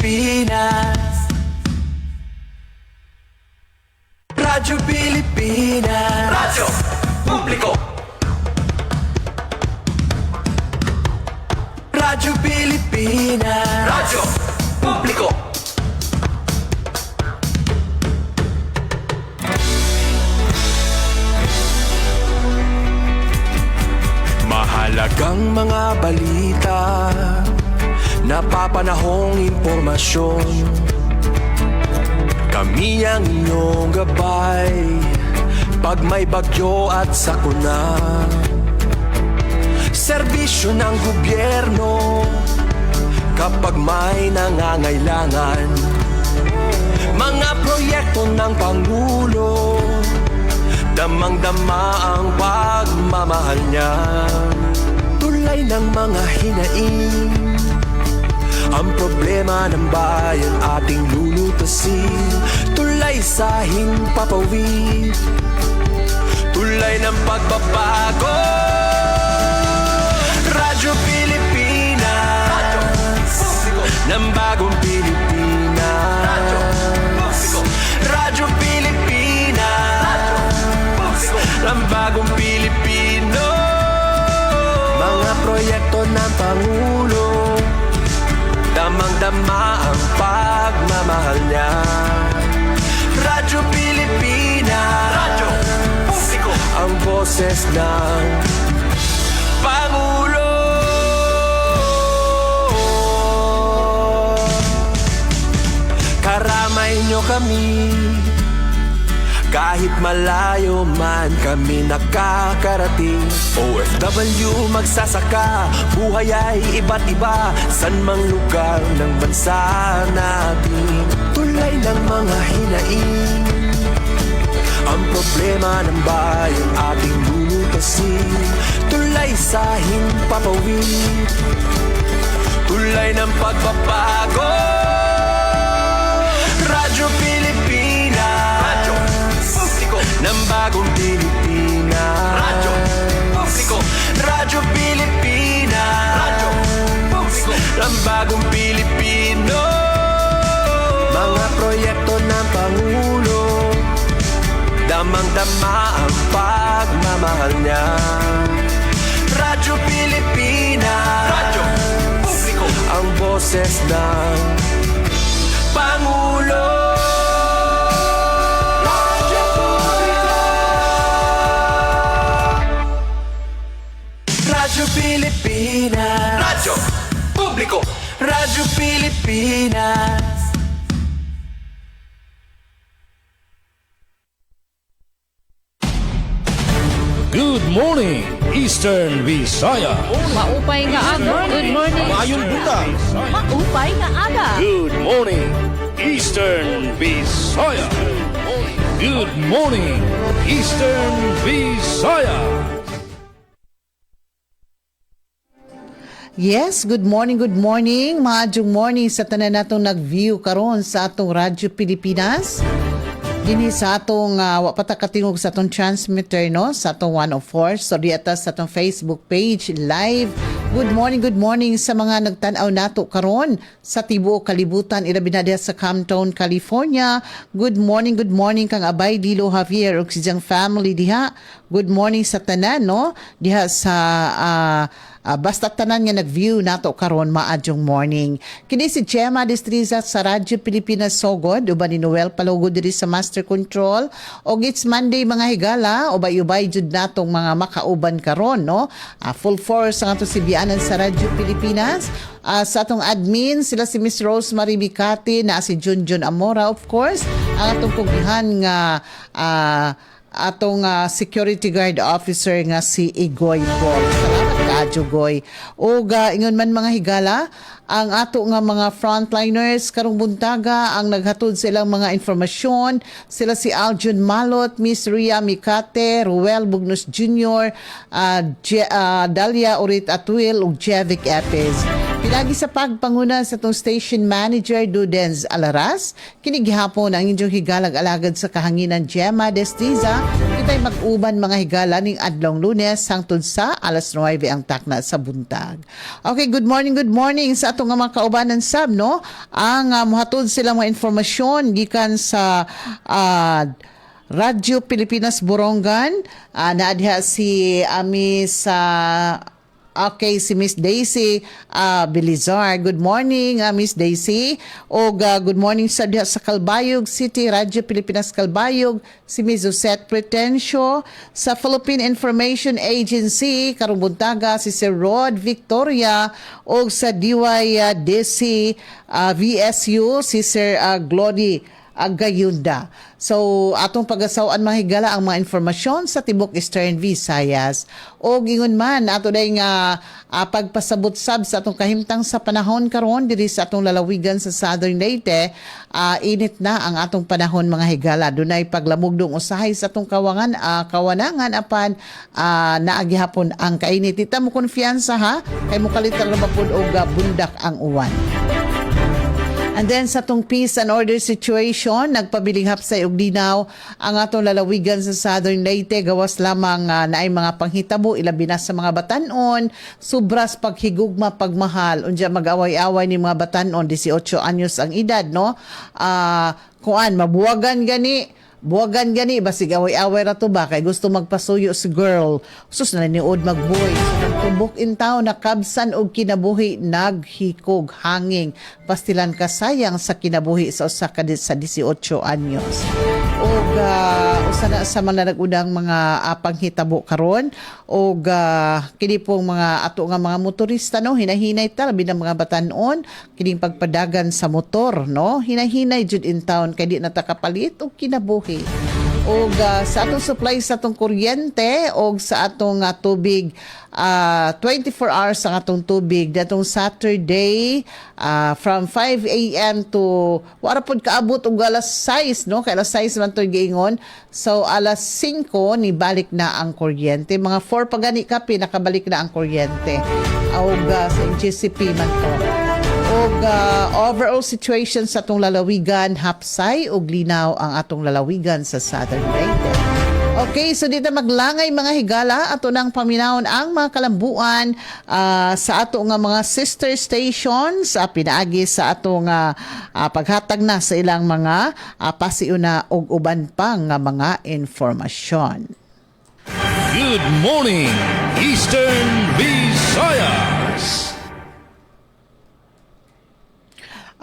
Pilipinas. Radyo Pilipinas. Radyo Publiko. Radyo Pilipinas. Radyo Publiko. Mahalagang mga balita, napapanahong impormasyon. Kami ang inyong gabay pag may bagyo at sakuna. Serbisyo ng gobyerno kapag may nangangailangan. Mga proyekto ng Pangulo, damang-dama ang pagmamahal niya. Tulay ng mga hinaing, ang problema ng bayan ating lulutasin. Tulay sa himpapawid, tulay ng pagbabago. Radyo Pilipinas, Radyo Publiko. Ng bagong Pilipinas. Radyo Publiko. Radyo Pilipinas, Radyo Publiko. Ng bagong Pilipino. Mga proyekto ng Pangulo, damang-dama ang pagmamahal niya. Radyo Pilipinas, Radyo Publiko. Ang boses ng Pangulo. Karamay nyo kami, kahit malayo man kami nakakarating. OFW magsasaka, buhay ay iba't iba, san mang lugar ng bansa natin. Tulay ng mga hinaing, ang problema ng bayan ating lulutasin. Tulay sa himpapawid, tulay ng pagbabago. Radyo Pilipinas, Radyo Publiko. Ng bagong Pilipinas. Radyo Publiko. Radyo Pilipinas, Radyo Publiko. Ng bagong Pilipino. Mga proyekto ng Pangulo, damang-dama ang pagmamahal niya. Radyo Pilipinas, Radyo Publiko. Ang boses ng Pangulo. Radyo Publiko. Radyo Pilipinas. Radyo Publiko. Radyo Pilipinas. Good morning, Eastern Visaya. Maupay nga aga. Good morning. Mayong buta. Maupay nga aga. Good morning, Eastern Visaya. Good morning, Eastern Visaya. Yes, good morning, good morning. Maadjong morning sa tanan natong nag-view karon sa atong Radyo Pilipinas. Dinhi sa atong wapatakatingog sa atong transmitter no, sa atong 104. So diata sa atong Facebook page live. Good morning sa mga nagtan-aw nato karon sa tibuok kalibutan ilabi na diha sa Compton, California. Good morning kang Abay Dilo Javier ug siyang family diha. Good morning sa tanan no, diha sa basta tanan nga nag-view nato karon maadjong morning. Kini si Gemma Destriza sa Radyo Pilipinas Sogod, uban ni Noel Palugod diri sa Master Control. Og it's Monday mga higala, ubay-ubay jud natong mga makauban karon no. Full force ang ato si Bianan sa Radyo Pilipinas. Sa atong admin, sila si Miss Rosemary Bicati, na si Junjun Amora of course. Ang atong pugihan nga atong security guard officer nga si Igoy Paul. Salamat kaadyo Goy. Ug ingon man mga higala, ang ato nga mga frontliners karong buntaga ang naghatod sa ilang mga informasyon. Sila si Aljun Malot, Miss Ria Mikate, Ruel Bugnos Jr., Dalia Urit Atwil ug Jevic Epes. Pinagi sa pagpanguna sa itong station manager Dudens Alaras, kinigihapon ang inyong higalag-alagad sa kahanginan Gemma Destriza, tayo mag-uban mga higala ning adlong Lunes hangtod sa alas 9 ang takna sa buntag. Okay, good morning sa atong mga kaubanan sab no. Ang mohatod sila mga informasyon gikan sa Radyo Pilipinas Borongan. Naadha si Miss si Miss Daisy Belizar. Good morning, Miss Daisy. O good morning sa diha sa Calbayog City, Radyo Pilipinas Calbayog, si Miss Josette Pretencio. Sa Philippine Information Agency, karong buntaga, si Sir Rod Victoria. O sa DYDC VSU, si Sir Glody Gayunda. So, atong pag-asawaan mahigala ang mga informasyon sa Tibok Eastern Visayas. O gingon man, ato day nga pagpasabot sab sa atong kahimtang sa panahon karon diri sa atong lalawigan sa Southern Leyte. Init na ang atong panahon mga higala. Dunay paglamugdong usahay sa atong kawanangan apan naagihapon ang kainit. Ita mo konfiyansa ha, kay mo kalitan na mapud og bundak ang uwan. And then sa tong peace and order situation, nagpabiling hapsay og linaw ang atong lalawigan sa Southern Leyte. Gawas lamang naay mga panghitabo, ilabi na sa mga batanon, subras paghigugma, pagmahal. Unya mag-away-away ni mga batanon, 18 anyos ang edad, no? Mabuwagan gani, basig away-away ra to ba kay gusto magpasuyo si girl. Sus na niod magboy. So, tumbok in taon nakabsan og kinabuhi naghikog hanging. Pastilan kasayang sa kinabuhi sa usa ka sa 18 anyos. Og usa na sa mga nagudang mga panghitabo karon og kini pong mga ato nga mga motorista no hinahinay ta labi ng mga batanon kining pagpadagan sa motor no hinahinay jud in town kay di na ta kapalit og kinabuhi. Og sa atong supply sa atong kuryente og sa atong tubig 24 hours ang atong tubig datong Saturday from 5 a.m. to wala pod kaabot og alas 6 no kay alas 6 man to giingon. So alas 5 ni balik na ang kuryente, mga 4 pa gani kapi nakabalik na ang kuryente. Og sa GCP man to. Og overall situation sa atong lalawigan hapsay og linaw ang atong lalawigan sa Southern Leyte. Okay, so dito maglangay mga higala ato nang paminawon ang mga kalambuan sa ato nga mga sister stations pinaagi sa ato nga paghatag na sa ilang mga pasiuna og uban pa nga mga informasyon. Good morning, Eastern Visayas.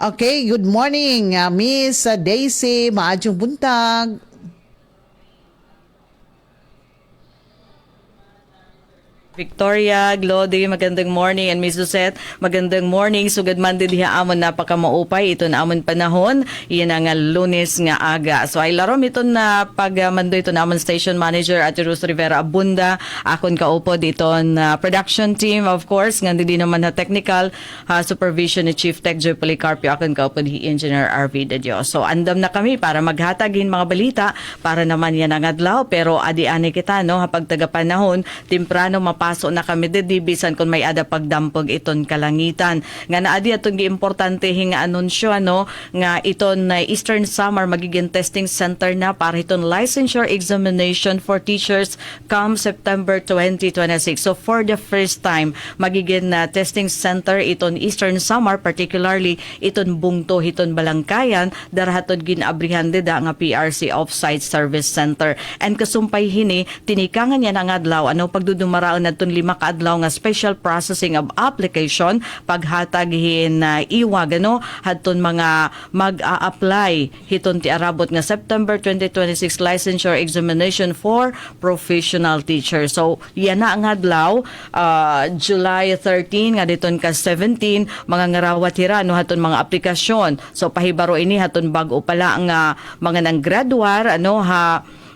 Okay, good morning, Miss Daisy. Maadjong buntag. Victoria, Glody, magandang morning, and Miss Josette, magandang morning. Sugad man din diha amon napakamaupay ito na amon panahon. Iyan ang Lunes nga aga. So ay larom ito na pagmando ito na amon station manager at Rose Rivera Abunda. Akon kaupod ito na production team, of course, nga di naman na technical supervision ni Chief Tech Joy Policarpio. Akon kaupod hi Engineer RV de Dios. So andam na kami para maghatagin mga balita para naman yan ang adlaw. Pero adi-ani kita no hapag tagapanahon timprano paso na kami bisan kung may ada pagdampog iton kalangitan. Nga naadi atong giimportante nga anunsyo nga iton na Eastern Samar magiging testing center na para iton licensure examination for teachers come September 2026. So for the first time magiging testing center iton Eastern Samar, particularly iton Bungto, iton Balangkayan, darahaton ginabrihan dida nga PRC Offsite Service Center. And kasumpay hini tinikangan yan ang adlaw pagdudumaraon natun 5 kaadlaw nga special processing of application paghatagihin na iwag hadton mga mag-a-apply hiton ti arabot nga September 2026 licensure examination for professional teachers. So yan na ang adlaw July 13 nga diton ka 17 mga ngarawat hira haton mga aplikasyon. So pahibaro ini haton bag-o pala nga mga nang graduar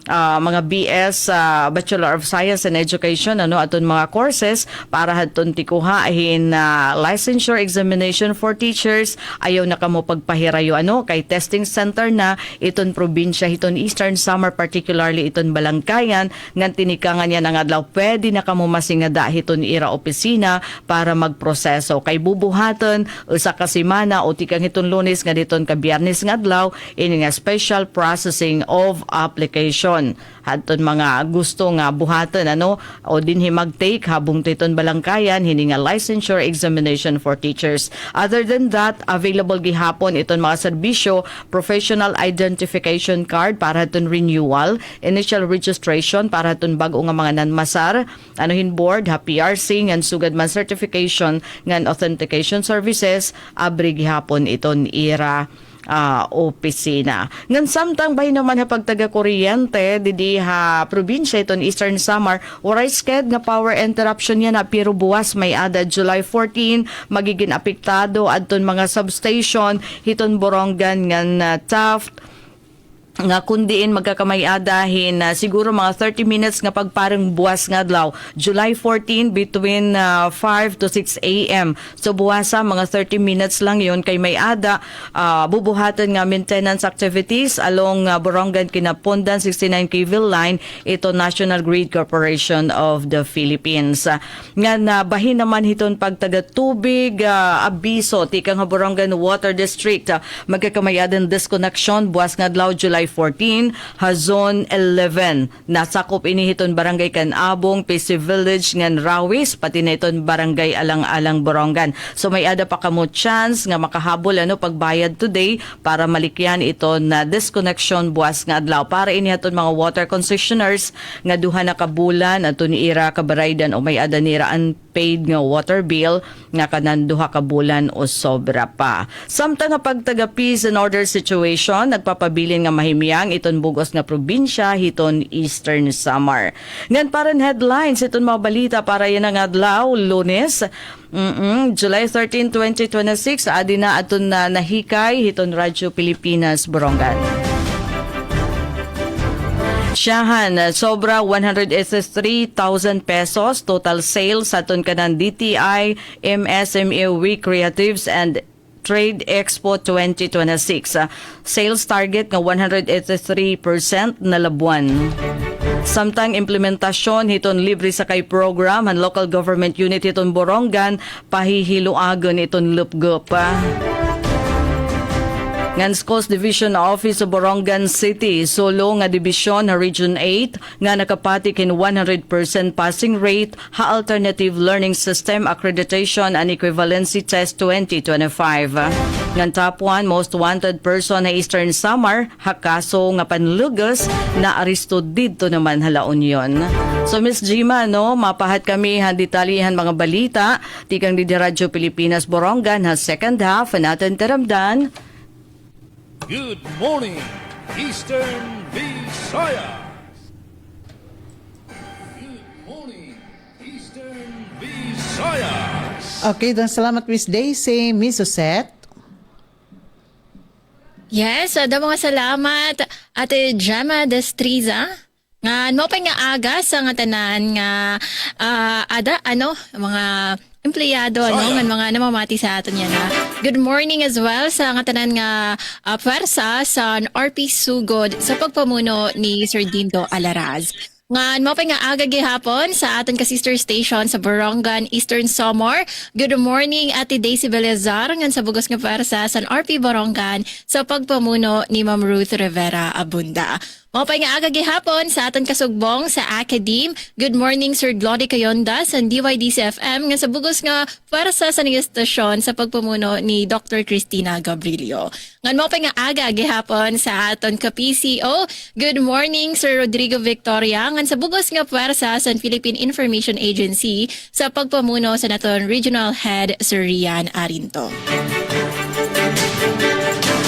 mga BS Bachelor of Science and Education aton mga courses para hadton tikuhahin licensure examination for teachers. Ayaw na kamo pagpahirayo kay testing center na iton probinsya hiton Eastern Samar, particularly iton Balangkayan ngan tinikangan yan ang adlaw pwede na kamo masingada hiton ira opisina para magproseso kay bubuhaton usa ka semana o tikang hiton Lunes nga diton ka Biyernes nga adlaw ini nga special processing of application. karon hadton mga gusto nga buhaton o dinhi mag-take habong titon balangkayan hini nga licensure examination for teachers. Other than that, available gihapon iton mga serbisyo, professional identification card para haton renewal, initial registration para haton bag-o nga mga nanmasar, anuhin board, PRC ngan sugad man certification ngan authentication services, abri gihapon iton ira opisina. Ngan samtang bay naman ha pagtaga kuryente didi ha probinsya iton Eastern Samar, waray sked nga power interruption yan pero buwas may ada July 14 magiging apektado adton mga substation hiton Borongan ngan Taft nga kundiin magkakamay-adahin siguro mga 30 minutes nga pagparang buwas nga adlaw July 14 between 5 to 6 a.m. So buwasa mga 30 minutes lang yon kay may ada bubuhatan nga maintenance activities along Borongan Kinapundan 69 kV line ito National Grid Corporation of the Philippines. Nga bahin naman hiton pagtaga tubig abiso tikang Borongan Water District magkakamay-adan disconnection buwas nga adlaw July 14, Hazon 11. Nasakop inihiton barangay Canabong, PC Village, ngan Rawis, pati na iton barangay Alang-Alang Borongan. So may ada pa kamo chance nga makahabol pagbayad today para malikyan ito na disconnection buwas nga adlaw. Para inihaton mga water concessioners nga duha na kabulan ato ni ira kabaraydan o may ada nira unpaid nga water bill nga kanan duha ka bulan o sobra pa. Samtang nga pagtaga peace and order situation, nagpapabilin nga mahimyang iton bugos nga probinsya hiton Eastern Samar. Ngan paran headlines iton mga balita para yan ang adlaw Lunes. July 13, 2026 adi na aton na nahikay hiton Radyo Pilipinas Borongan. Siyahan, sobra 183,000 pesos total sales sa aton kanan DTI MSME Week Creatives and Trade Expo 2026. Sales target nga 183% na labuan. Samtang implementasyon hiton libre sakay program han local government unit hiton Borongan pahihiluagon iton lupgup. Ngan Schools Division Office sa Borongan City, solo nga division na Region 8 nga nakapati kin 100% passing rate ha Alternative Learning System Accreditation and Equivalency Test 2025. Ngan top 1 most wanted person na Eastern Samar ha kaso nga panlugas na aristo didto naman hala Union. So Miss Gima mapahat kami ha detalyihan mga balita tikang di Radyo Pilipinas Borongan ha second half natin teramdan. Good morning, Eastern Visayas. Good morning, Eastern Visayas. Okay, dan salamat Miss Daisy, Miss Osette. Yes, mga salamat Ate Gemma Destriza. Nga mo pa nga aga sa nga tanan nga mga empleyado nga mga namamati sa aton yan. Good morning as well sa nga tanan nga pwersa sa RP Sugod sa pagpamuno ni Sir Dindo Alaraz. Nga mo pa nga aga gihapon sa aton ka sister station sa Borongan, Eastern Samar. Good morning Ate Daisy Belezar ngan sa bugos nga pwersa sa RP Borongan sa pagpamuno ni Ma'am Ruth Rivera Abunda. Mo pa nga aga gihapon sa aton kasugbong sa Academe. Good morning Sir Glody Kayonda sa DYDC-FM nga sa bugos nga para sa estasyon sa pagpamuno ni Dr. Cristina Gabrilio. Ngan mo pa nga aga gihapon sa aton ka PCO. Good morning Sir Rodrigo Victoria ngan sa bugos nga puwersa sa Philippine Information Agency sa pagpamuno sa naton Regional Head Sir Rian Arinto.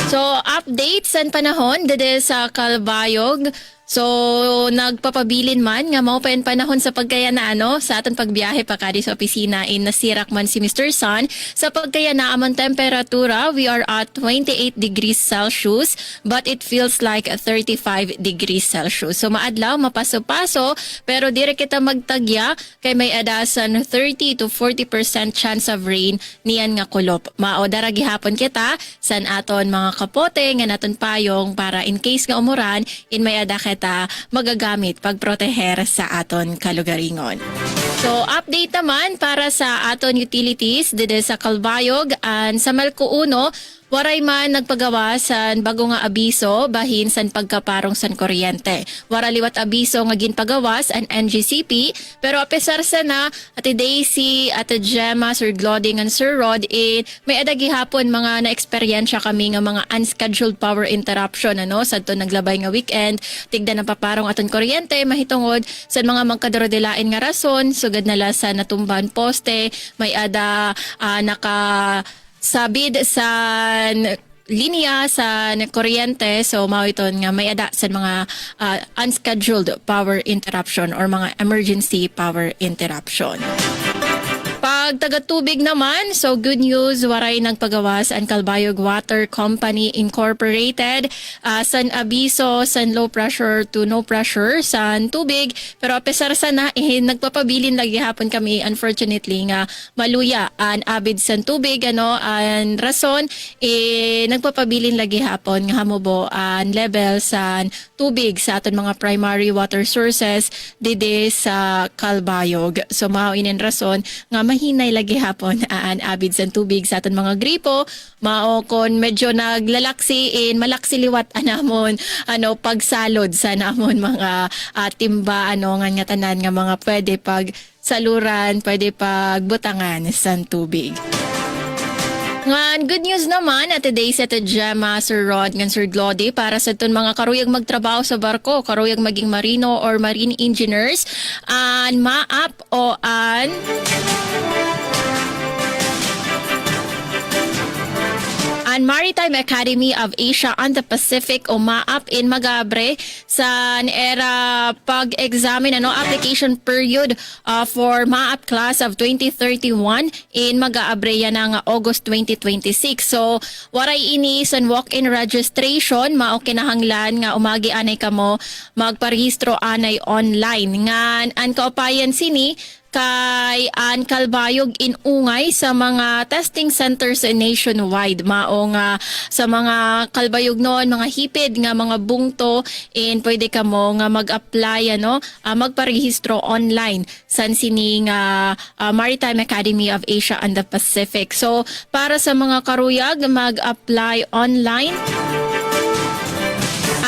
So, update sa panahon dede sa Calbayog. So, nagpapabilin man nga mao pa yung panahon sa pagkaya na sa aton pagbiyahe pa kadi sa opisina in nasirak man si Mr. Sun. Sa pagkaya na among temperatura, we are at 28 degrees Celsius but it feels like 35 degrees Celsius. So, maadlaw, mapaso-paso pero dire kita magtagya kay may adasan 30 to 40% chance of rain niyan nga kulop. Mao dara gihapon kita san aton mga kapote nga naton payong para in case nga umuran in may ada magagamit pagproteher sa aton kalugaringon. So, update naman para sa aton utilities dito sa Calbayog and sa Malco 1, waray man nagpagawa san bago nga abiso bahin san pagkaparong san kuryente. Wara liwat abiso nga ginpagawas an NGCP, pero apesar sa na Ate Daisy, Ate Gemma, Sir Gloding, and Sir Rod, may adagi hapon mga na-eksperyensya kami nga mga unscheduled power interruption sa to naglabay nga weekend, tigda na paparong aton kuryente, mahitungod sa mga magkadarodelain nga rason, sugad nala sa natumban poste, may ada nakasabid sa linya sa kuryente, so mao iton nga may ada sa mga unscheduled power interruption or mga emergency power interruption. Pag taga-tubig naman, so good news, waray nagpagawas ang Calbayog Water Company Incorporated san abiso san low pressure to no pressure san tubig, pero apesar sa na nagpapabilin lagi hapon kami unfortunately nga maluya an abid san tubig an rason nagpapabilin lagi hapon nga hamubo an level san tubig sa aton mga primary water sources dide sa Calbayog. So mao inin rason nga mahinay lagi hapon aan abid sa tubig sa aton mga gripo, mao kon medyo naglalaksi malaksi liwat anamon pagsalod sa namon mga timba nga tanan nga mga pwede pag saluran, pwede pagbutangan sa tubig. Ngan, good news naman at today sa Gemma, Sir Rod, ngan Sir Glody, para sa itong mga karuyag magtrabaho sa barko, karuyag maging marino or marine engineers, an maap o an Maritime Academy of Asia and the Pacific o MAAP in Magabre sa era pag-examine application period for MAAP class of 2031 in Magabre yan nga August 2026. So waray ini san walk-in registration mao kinahanglan nga umagi anay kamo magparehistro anay online ngan an kaupayan sini kay an Calbayog inungay sa mga testing centers nationwide, mao nga sa mga Calbayog noon mga hipid nga mga bungto pwede kamo nga mag-apply magparehistro online san sini nga Maritime Academy of Asia and the Pacific. So para sa mga karuyag mag-apply online,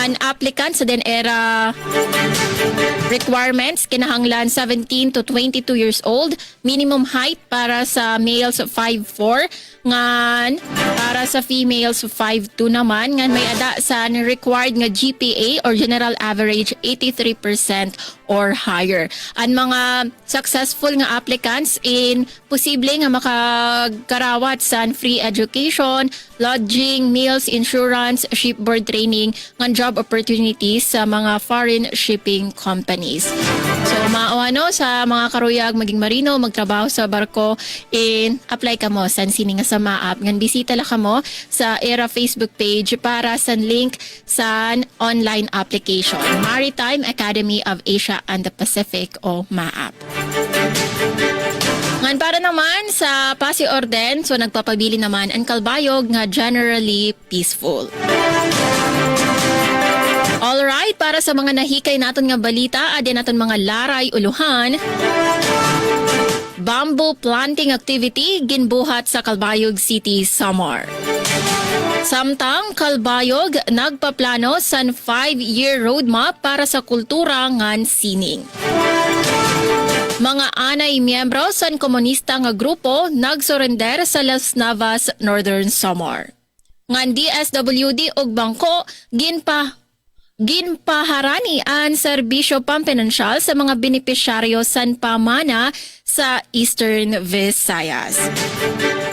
an applicant sa den era requirements kinahanglan 17 to 22 years old, minimum height para sa males 5'4", ngan para sa females 5'2" naman, ngan may ada sa required nga GPA or general average 83% or higher. Ang mga successful nga applicants posible nga makagarawat sa free education, lodging, meals, insurance, shipboard training, ngan job opportunities sa mga foreign shipping companies. So mao sa mga karuyag maging marino, magtrabaho sa barko, apply ka mo san sini nga sa MAAP, ngan bisita la kamo sa ERA Facebook page para sa link sa online application, Maritime Academy of Asia and the Pacific o MAAP. Ngan para naman sa Pasi Orden, so nagpapabili naman ang Calbayog nga generally peaceful. Alright, para sa mga nahikay naton nga balita, adin naton mga laray uluhan. Bamboo planting activity ginbuhat sa Calbayog City, Samar. Samtang Calbayog nagpaplano sa 5-year roadmap para sa kultura ngan sining. Mga anay miyembro sa komunista nga grupo nagsurrender sa Las Navas, Northern Samar. Ngan DSWD ug bangko ginpaharani ang serbisyo pampinansyal sa mga benepisyaryo san pamana sa Eastern Visayas.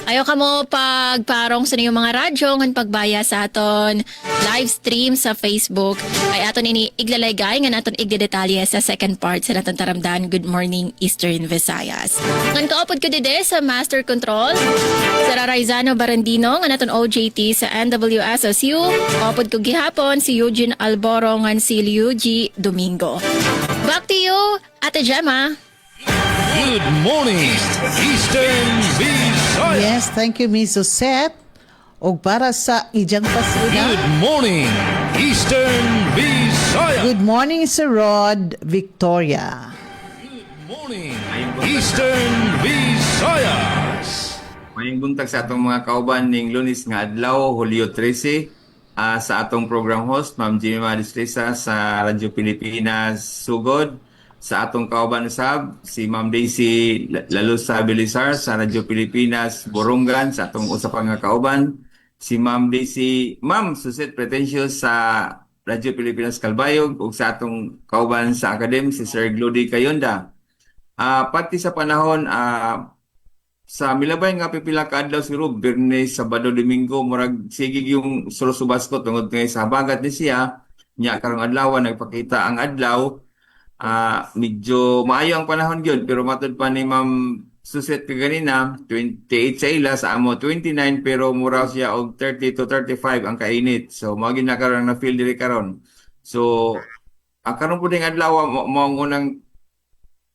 Ayaw ka mo pagparong sa inyong mga radyo ng pagbaya sa aton live stream sa Facebook ay aton ini iglalaygay nga naton igdedetalye sa second part sa naton taramdan Good Morning Eastern Visayas. Ngan kaupod ko dide sa Master Control sa Raizano Barandino nga naton OJT sa NWSSU. Kaupod ko gihapon si Eugene Alboro ngan si Liu G. Domingo. Back to you, Ate Gemma. Good morning, Eastern Visayas. Yes, thank you, Miss Josette. O para sa ijang pasuna. Good morning, Eastern Visayas. Good morning, Sir Rod Victoria. Good morning, Eastern Visayas. Mayong buntag sa atong mga kauban ning Lunes nga adlaw, Hulyo 13, sa atong program host, Ma'am Jimmy Distresa sa Radyo Pilipinas Sugod. Sa atong kauban usab, si Ma'am Daisy Lalusa Belisar sa Radyo Pilipinas Borongan, sa atong usa pa nga kauban. Si Ma'am Daisy, Ma'am Suset Pretentious sa Radyo Pilipinas Kalbayog, ug sa atong kauban sa Academ, si Sir Glody Kayonda. Pati sa panahon, sa milabay nga pipila ka adlaw siguro Biyernes, Sabado, Domingo murag sige yung sulo-subas ko tungod kay sa habagat ni siya nya karong adlaw nagpakita ang adlaw, medyo maayo ang panahon gyud pero matud pa ni Ma'am Suset kanina 28 sa ila sa amo 29 pero mura siya og 30 to 35 ang kainit, so mao gyud na karon na feel diri karon. So ang karon pud ning adlaw mo ang unang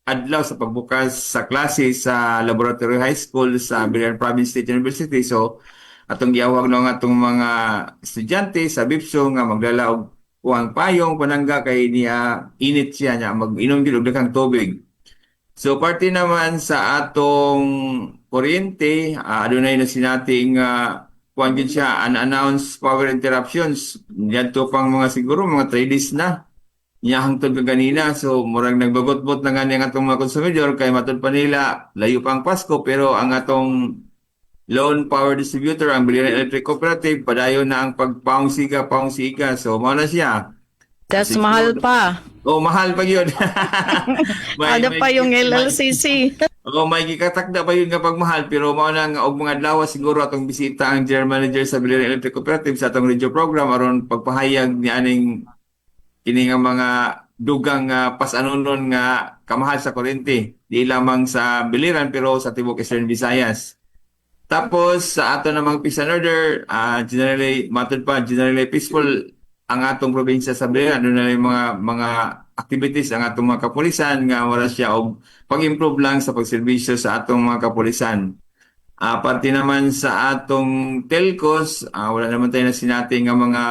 adlaw sa pagbukas sa klase sa Laboratory High School sa Biliran Province State University. So, atong giawag ng atong mga estudyante sa BIPSO nga magdala og uwang payong panangga kay niya init siya niya mag-inom gyud og daghang tubig. So, parte naman sa atong kuryente, adunay na sinating kuan gyud siya unannounced power interruptions. Diyadto pang mga siguro mga 3 days na niya hangtod ka ganina, so murag nagbagot-bot na nga ang atong mga konsumidor kay matud pa nila layo pa ang Pasko pero ang atong lone power distributor ang Biliran Electric Cooperative padayon na ang pagpaungsiga so mao na siya. Das mahal pa. Mahal pa yun. Ano pa yung LLCC? May gikatakda pa yun nga pagmahal pero mao na nga og mga adlaw siguro atong bisita ang General Manager sa Biliran Electric Cooperative sa atong radio program aron pagpahayag ni aning kini nga mga dugang pasanonon nga kamahal sa kuryente di lamang sa Biliran pero sa tibuok Eastern Visayas. Tapos sa ato namang peace and order, generally matud pa generally peaceful ang atong probinsya sa Biliran. Ano na yung mga activities ang atong mga kapulisan nga wala siya og pag-improve lang sa pagserbisyo sa atong mga kapulisan. Parte naman sa atong telcos, wala naman tayo na sinating nga mga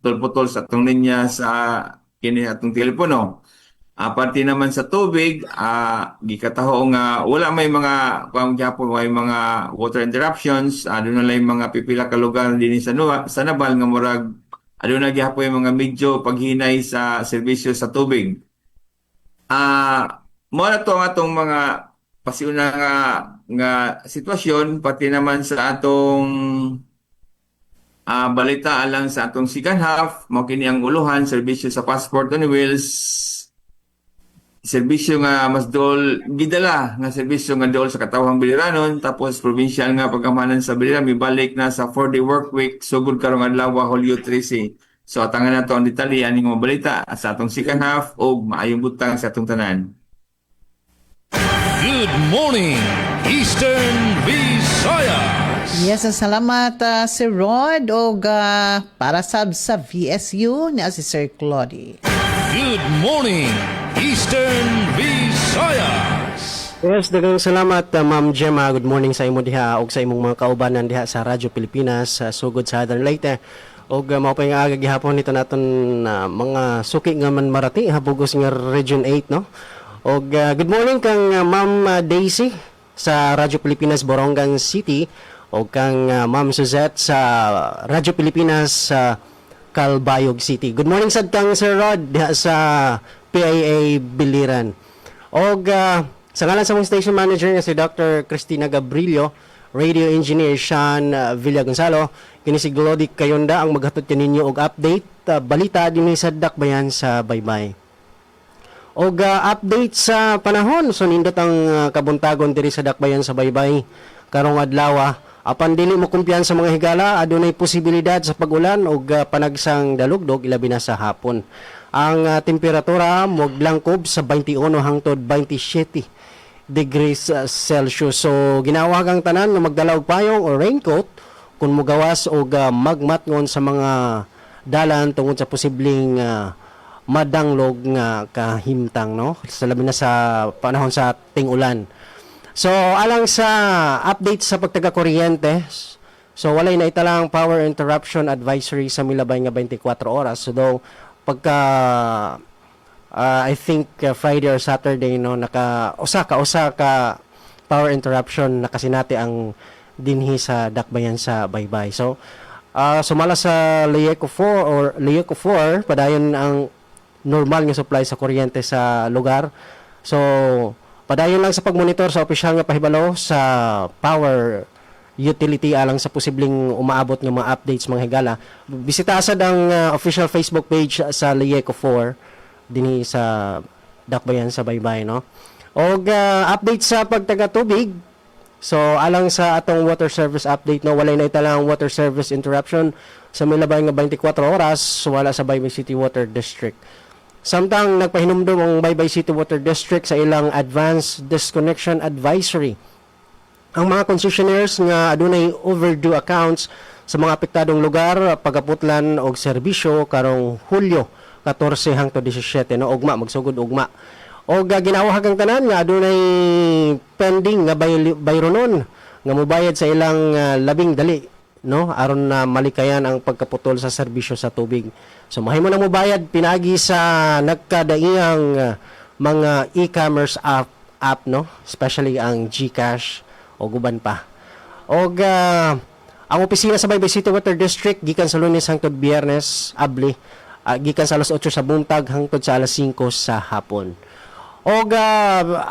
putol sa atong linya sa kini atong telepono. Parte naman sa tubig, gikataho nga wala may mga may mga water interruptions, aduna lang mga pipila ka lugar dinhi sa Nabal nga murag aduna gihapon mga medyo paghinay sa serbisyo sa tubig. Mo na to ang atong mga pasiuna nga sitwasyon, pati naman sa atong balita alang sa atong second half, mao kini ang uluhan serbisyo sa Passport on Wheels, serbisyo nga mas dol gidala nga serbisyo nga dol sa katawhang Biliranon, tapos provincial nga pagkamanan sa Biliran mibalik na sa 4-day work week sugod karong adlaw Hulyo 13. So atangan nato ang detalye aning mga balita sa atong second half ug maayong butang sa atong tanan. Good morning, Eastern Visayas. Yes, salamat Sir Rod o para sa VSU niya si Sir Claudy. Good morning, Eastern Visayas. Yes, daghang salamat Ma'am Gemma. Good morning sa imo diha ug sa imong mga kaubanan diha sa Radyo Pilipinas sugod sa Southern Leyte. Og mao pa nga aga gihapon nito naton mga suki nga man marati habugos nga Region 8 no. Og good morning kang Ma'am Daisy sa Radyo Pilipinas Borongan City o kang Ma'am Suzette sa Radyo Pilipinas Calbayog City. Good morning sad kang Sir Rod diha sa PIA Biliran. Og sa ngalan sa mong station manager nga si Dr. Cristina Gabrilio, radio engineer Sean Villagonzalo, kini si Glody Kayonda ang maghatod kaninyo og update balita dinhi sa Dakbayan sa Baybay. Og update sa panahon, so nindot ang kabuntagon diri sa Dakbayan sa Baybay karong adlaw. Apan dili mo kumpiyansa sa mga higala, adunay posibilidad sa pag-ulan og panagsang dalugdog ilabi na sa hapon. Ang temperatura moglangkob sa 21 hangtod 27 degrees Celsius. So ginawagang tanan nga magdala og payong o raincoat kung mogawas og magmatngon sa mga dalan tungod sa posibleng madanglog nga kahimtang no sa labi na sa panahon sa ting-ulan. So alang sa update sa pagtaga-kuryente, so walay na italang power interruption advisory sa milabay nga 24 oras. So daw pagka I think Friday or Saturday no naka usa ka power interruption nakasinati ang dinhi sa dakbayan sa Baybay. So sumala sa Leyeco 4 or Leyeco 4 padayon ang normal nga supply sa kuryente sa lugar. So padayon lang sa pagmonitor sa opisyal nga pahibalo sa power utility alang sa posibleng umaabot ng mga updates mga higala. Bisita sad ang official Facebook page sa Leyeco 4 dinhi sa dakbayan sa Baybay, no? Og update sa pagtaga-tubig. So alang sa atong water service update, no, walay na italang water service interruption sa milabay nga 24 oras wala sa Baybay City Water District. Samtang nagpahinumdum ang Baybay City Water District sa ilang advanced disconnection advisory. Ang mga concessionaires nga adunay overdue accounts sa mga apektadong lugar pagaputlan og serbisyo karong Hulyo 14 hangtod 17, no, ugma magsugod ugma. O ginawahag ang tanan nga adunay pending nga bayronon nga mobayad sa ilang labing dali, no, aron na malikayan ang pagkaputol sa serbisyo sa tubig. So mahimo na mobayad pinagi sa nagkadaiyang mga e-commerce app, no, especially ang GCash o guban pa. Og ang opisina sa Baybay City Water District gikan sa Lunes hangtod Biyernes abli, gikan sa alas 8 sa buntag hangtod sa alas 5 sa hapon. Og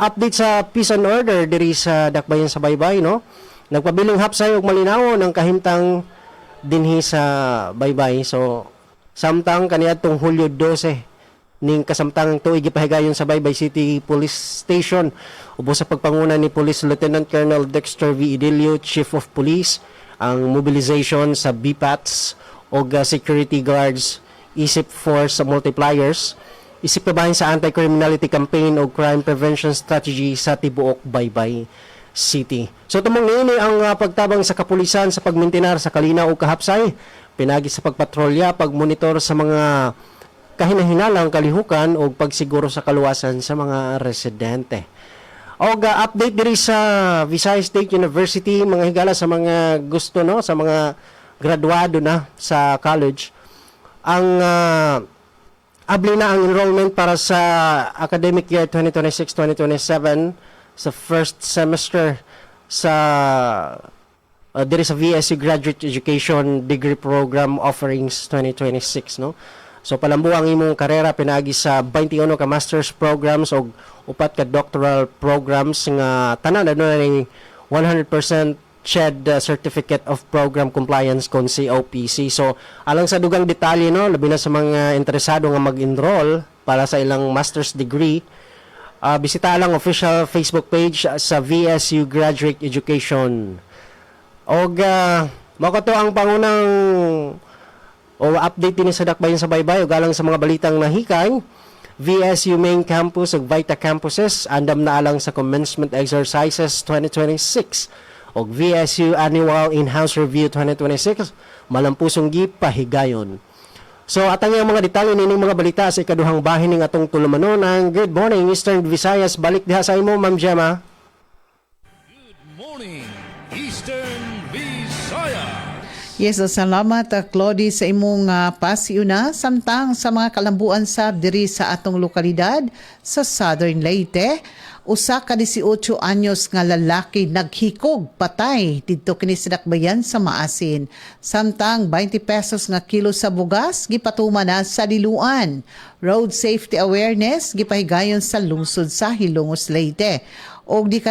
update sa peace and order diri sa dakbayan sa Baybay, no? Nagpabiling hapsay og malinaw ng kahimtang dinhi sa Baybay. So samtang kaniadtong Hulyo 12 ning kasamtang tuig gipahigayon sa Baybay City Police Station ubos sa pagpanguna ni Police Lieutenant Colonel Dexter V. Idilio, Chief of Police, ang mobilization sa BPATs og security guards, isip force sa multipliers, isip kabahin sa anti-criminality campaign o crime prevention strategy sa tibuok Baybay City. So tumong niini ang pagtabang sa kapulisan sa pagmintinar sa kalinaw o kahapsay, pinagi sa pagpatrolya, pagmonitor sa mga kahinahinalang kalihukan o pagsiguro sa kaluwasan sa mga residente. O update diri sa Visayas State University, mga higala sa mga gusto, no, sa mga graduado na sa college. Ang abli na ang enrollment para sa academic year 2026-2027 sa first semester sa diri sa VSU Graduate Education Degree Program Offerings 2026, no. So palambu ang imong karera pinagi sa 21 ka master's programs o upat ka doctoral programs nga tanan adunay 100% CHED Certificate of Program Compliance kon COPC. So alang sa dugang detalye, no, labi na sa mga interesado nga mag-enroll para sa ilang master's degree, bisita lang official Facebook page sa VSU Graduate Education. Og mao kato ang pangunang o update din sa dakbayan sa Baybay ug alang sa mga balitang nahikay. VSU Main Campus ug Vita Campuses andam na alang sa commencement exercises 2026 ug VSU Annual In-House Review 2026 malampusong gipahigayon. So atang yung mga detalye nining mga balita sa ikaduhang bahin ning atong tulumanon ang Good Morning Eastern Visayas. Balik diha sa imo, Ma'am Gemma. Good morning, Eastern Visayas. Yes, salamat Claudia sa imong pasiuna samtang sa mga kalambuan sab diri sa atong lokalidad sa Southern Leyte. Usa ka 18 anyos nga lalaki naghikog patay didto kini sa dakbayan sa Maasin. Samtang 20 pesos nga kilo sa bugas gipatuman na sa Liluan. Road safety awareness gipahigayon sa lungsod sa Hilongos, Leyte. O di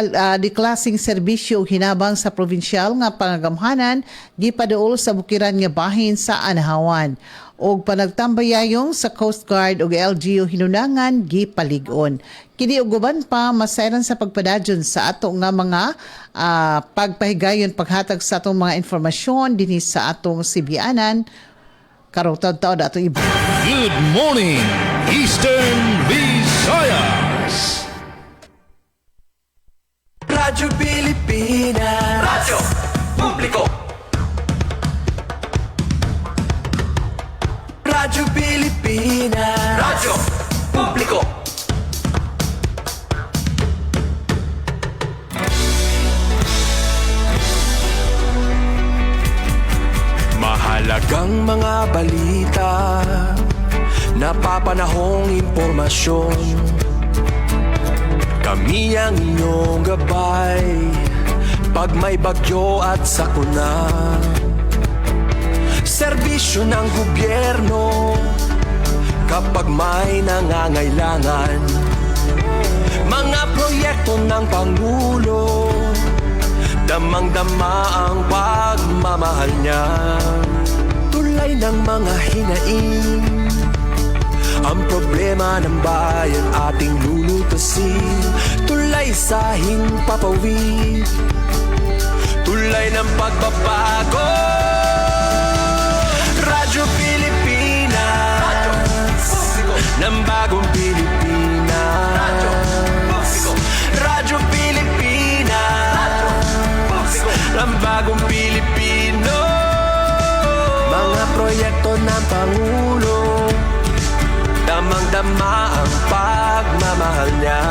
klaseng serbisyo hinabang sa probinsyal nga pangagamhanan gipaduol sa bukiran nga bahin sa Anahawan. Og panagtambayayong sa Coast Guard ug LGU hinunangan gipalig-on. Kini og uban pa masayran sa pagpadadyon sa ato nga mga pagpahigayon paghatag sa atong mga informasyon dinhi sa atong sibianan karong taud-taud ato iba. Good morning, Eastern Visayas. Radyo Pilipinas. Radyo Publiko. Radyo Pilipinas. Radyo Publiko. Mahalagang mga balita, napapanahong impormasyon, Kami ang inyong gabay pag may bagyo at sakuna. Serbisyo ng gobyerno kapag may nangangailangan. Mga proyekto ng Pangulo, damang-dama ang pagmamahal niya. Tulay ng mga hinaing, ang problema ng bayan ating lulutasin. Tulay sa himpapawid, tulay ng pagbabago. Radyo Pilipinas, ng bagong Pilipinas. Radyo Pilipinas, ng bagong Pilipino. Mga proyekto ng Pangulo, damang-dama ang pagmamahal niya.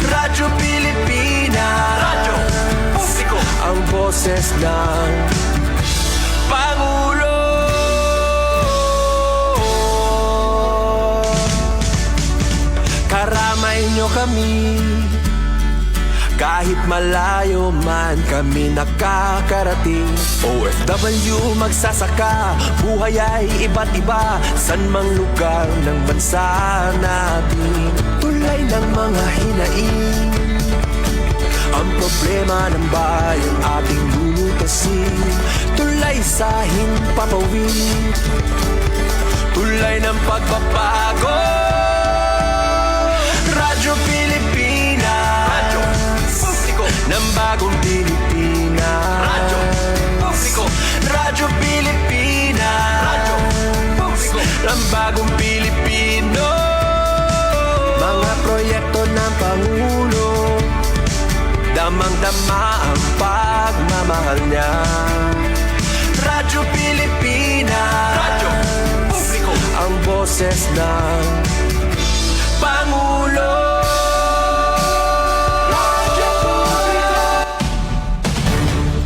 Radyo Pilipinas, Radyo Publiko, ang boses ng Pangulo. Karamay nyo kami, kahit malayo man kami nakakarating. OFW magsasaka, buhay ay iba't iba, san mang lugar ng bansa natin. Tulay ng mga hinaing, ang problema ng bayan ating lulutasin. Tulay sa himpapawid, tulay ng pagbabago. Radyo Pilipinas, Radyo Publiko, ng bagong Pilipinas. Radyo Publiko, Radyo Pilipinas, Radyo Publiko, ng bagong Pilipino. Mga proyekto ng Pangulo, damang-dama ang pagmamahal niya. Radyo Pilipinas, Radyo Publiko, ang boses ng Pangulo.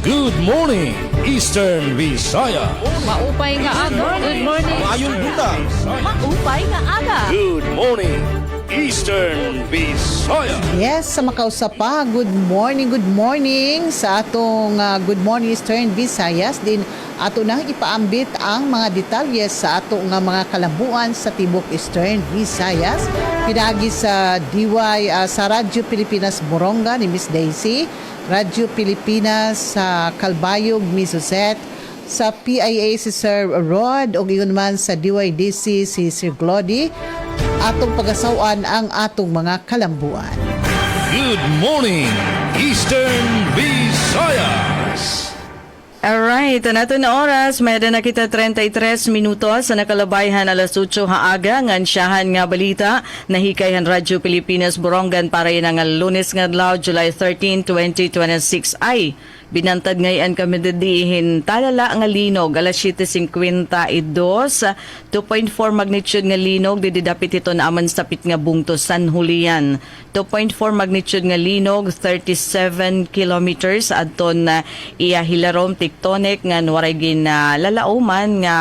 Good morning, Eastern Visaya. Maupay nga aga. Good morning. Ayun buta. Maupay nga aga. Good morning, Eastern Visaya. Yes, sa makausap pa, good morning sa atong Good Morning Eastern Visayas. Din ato nang ipaambit ang mga detalye sa ato nga mga kalabuan sa Tibok Eastern Visayas. Pinagi sa DY sa Radyo Pilipinas Boronga ni Miss Daisy, Radyo Pilipinas sa Calbayog, Miss Suzette, sa PIA si Sir Rod, o iyon man sa DYDC si Sir Glody. Atong pagasawan ang atong mga kalambuan. Good morning, Eastern Visayas. Alright, nato na oras, mayroon na kita 33 minutos sa nakalabayhan alas 8 haaga, ngansyahan nga balita, nahikayhan Radyo Pilipinas Borongan para yun ang Lunes nga adlaw, July 13, 2026 ay binantad ngayon kami didihin talala nga linog alas 7:52, 2.4 magnitude nga linog dididapit ito naaman sa pit nga bungto San Julian. 2.4 magnitude nga linog 37 kilometers adton na iya Hilarom tectonic nga waray ginlalauman nga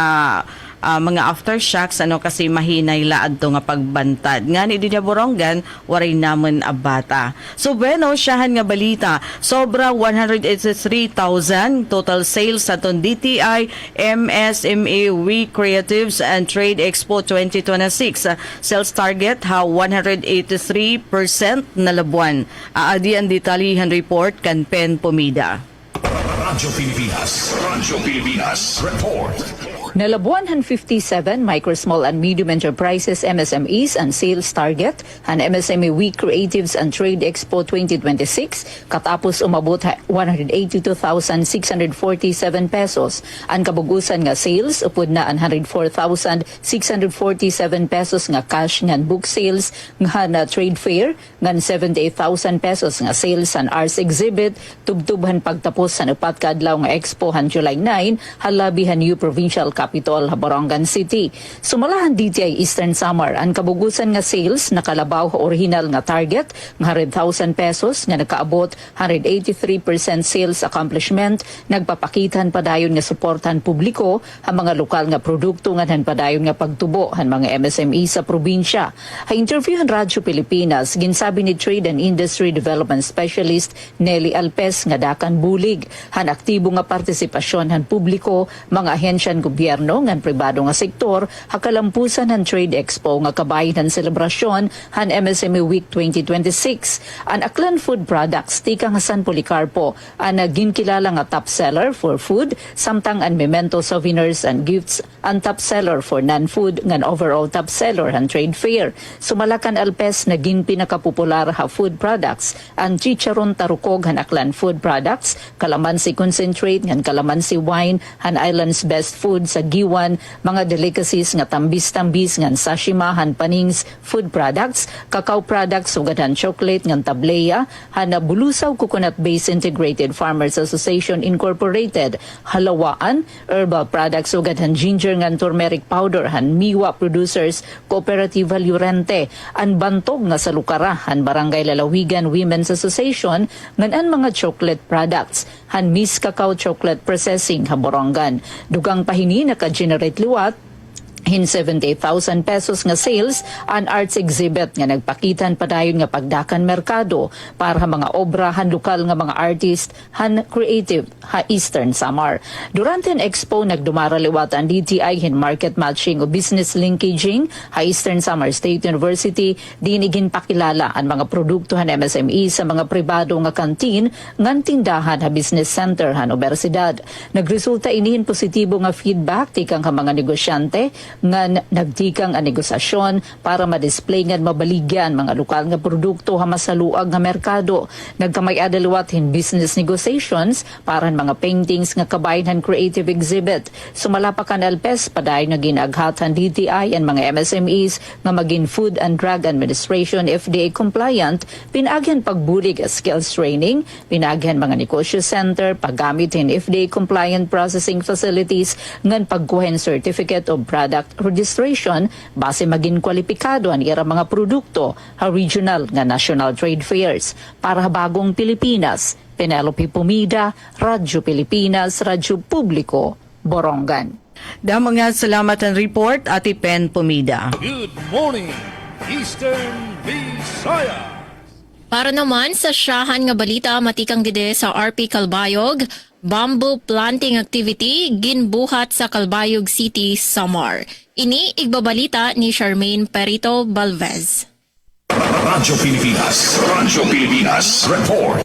mga aftershocks kasi mahinay laad to nga pagbantad nga ni Dinya Borongan waray namon abata. So bueno, syahan nga balita, sobra 183,000 total sales sa ton DTI MSME We Creatives and Trade Expo 2026. Sales target 183% na labuan. Aadi ang detalyihan report kan Pen Pomida. Radyo Pilipinas report. Nalabuan 57 micro, small and medium enterprises MSMEs ang sales target ang MSME Week Creatives and Trade Expo 2026 katapos umabot 182,647 pesos. Ang kabugusan nga sales upod na ang 104,647 pesos nga cash nga book sales nga na trade fair nga 78,000 pesos nga sales ang arts exhibit tubtubhan pagtapos sa upat ka adlaw nga expo han July 9 halabihan new provincial capital Capitol, Borongan City. Sumalahan DTI Eastern Samar ang kabugusan nga sales nakalabaw original nga target nga 100,000 pesos nga nakaabot 183% sales accomplishment. Nagpapakitan padayon nga suportan publiko ang mga lokal nga produkto nga padayon nga pagtubo ang mga MSME sa probinsya. Ha-interviewhan Radyo Pilipinas, ginsabi ni Trade and Industry Development Specialist Nelly Alpes nga dakan bulig han aktibo nga partisipasyon han publiko, mga ahensyan gobyerno ngan pribado nga sektor, hakalampusan han Trade Expo nga kabayin han selebrasyon han MSME Week 2026. An Aklan Food Products tika nga San Policarpo ang ginkilala nga top seller for food, samtang ang Memento Souvenirs and Gifts ang top seller for non-food ngan overall top seller han trade fair. Sumalakan Alpes na gin pinakapopular ha food products ang chicharon tarukog han Aklan Food Products, kalamansi concentrate ngan kalamansi wine han Island's Best Food sa Giwan, mga delicacies nga tambis-tambis ngan sashima han Panings Food Products, cacao products ugad han chocolate ngan Tableya han Bulusaw Coconut Based Integrated Farmers Association Incorporated, Halawaan herbal products ugad han ginger ngan turmeric powder han Miwa Producers Cooperative Valurente, an bantog nga sa Lukara han Barangay Lalawigan Women's Association ngan an mga chocolate products han Miss Cacao Chocolate Processing ha Borongan. Dugang pahini naka-generate liwat hin 78,000 pesos nga sales an arts exhibit nga nagpakitan padayon nga pagdakan merkado para mga obra han lokal nga mga artist han creative ha Eastern Samar. Durante ang expo nagdumara liwat ang DTI hin market matching o business linkaging ha Eastern Samar State University, dinigin pakilala ang mga produkto han MSME sa mga pribado nga kantin ngan tindahan ha business center han Universidad. Nagresulta inihin positibo nga feedback tikang ha mga negosyante ngan nagtikang ang negosasyon para ma-display ngan mabaligyan mga lokal nga produkto ha masaluag nga merkado. Nagkamay adaliwat hin business negotiations para mga paintings nga kabayin han creative exhibit. Sumalapakan Alpes paday nga ginaghat han DTI ang mga MSMEs nga maging Food and Drug Administration FDA compliant, pinagyan pagbulig as skills training, pinagyan mga negosyo center, paggamit hin FDA compliant processing facilities ngan pagkuhen certificate of product registration base maging kwalipikado ang ira mga produkto ha regional nga national trade fairs. Para bagong Pilipinas, Penelope Pumida, Radyo Pilipinas, Radyo Publiko, Borongan. Damo nga salamat ang report, Ate Pen Pumida. Good morning, Eastern Visayas. Para naman sa siyahan nga balita, matikang gide sa RP Calbayog, bamboo planting activity ginbuhat sa Calbayog City, Samar. Ini igbabalita ni Charmaine Perito Balvez. Radyo Pilipinas report.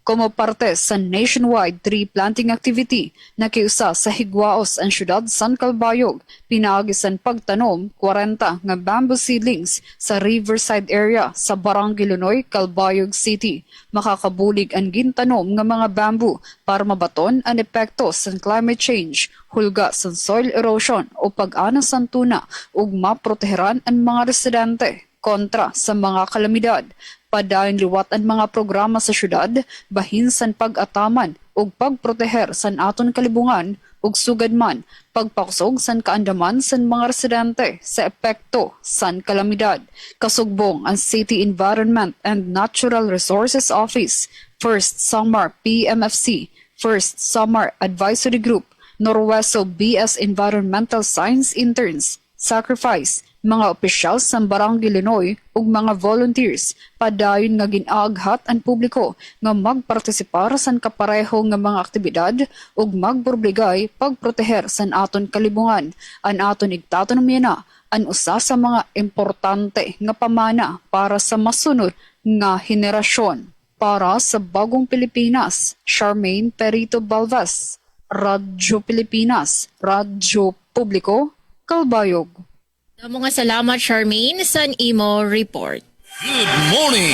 Como parte sa nationwide tree planting activity na kiusa sa Higwaos ang syudad San Calbayog, pinaagisan pagtanom 40 nga bamboo seedlings sa Riverside area sa Barangay Lunoy, Calbayog City. Makakabulig ang gintanom nga mga bamboo para mabaton ang epekto sa climate change, hulga sa soil erosion o pag-ana sa tuna ug maproteheran ang mga residente kontra sa mga kalamidad. Padayon liwat ang mga programa sa syudad, bahin san pag-ataman ug pagproteher san aton kalibungan ug sugad man pagpakusog san kaandaman san mga residente sa epekto san kalamidad. Kasugbong ang City Environment and Natural Resources Office, First Samar PMFC, First Samar Advisory Group, Norweso BS Environmental Science Interns, Sacrifice, mga opisyal sa Barangay Lunoy ug mga volunteers padayon nga ginaghat ang publiko nga magpartisipar sa kapareho nga mga aktibidad ug magburbligay pagproteher sa aton kalibungan. An aton igtatanumyana an usa sa mga importante nga pamana para sa masunod nga henerasyon. Para sa Bagong Pilipinas, Charmaine Perito Balvez, Radyo Pilipinas, Radyo Publiko, Calbayog. Damo nga salamat Charmaine sa imo report. Good morning,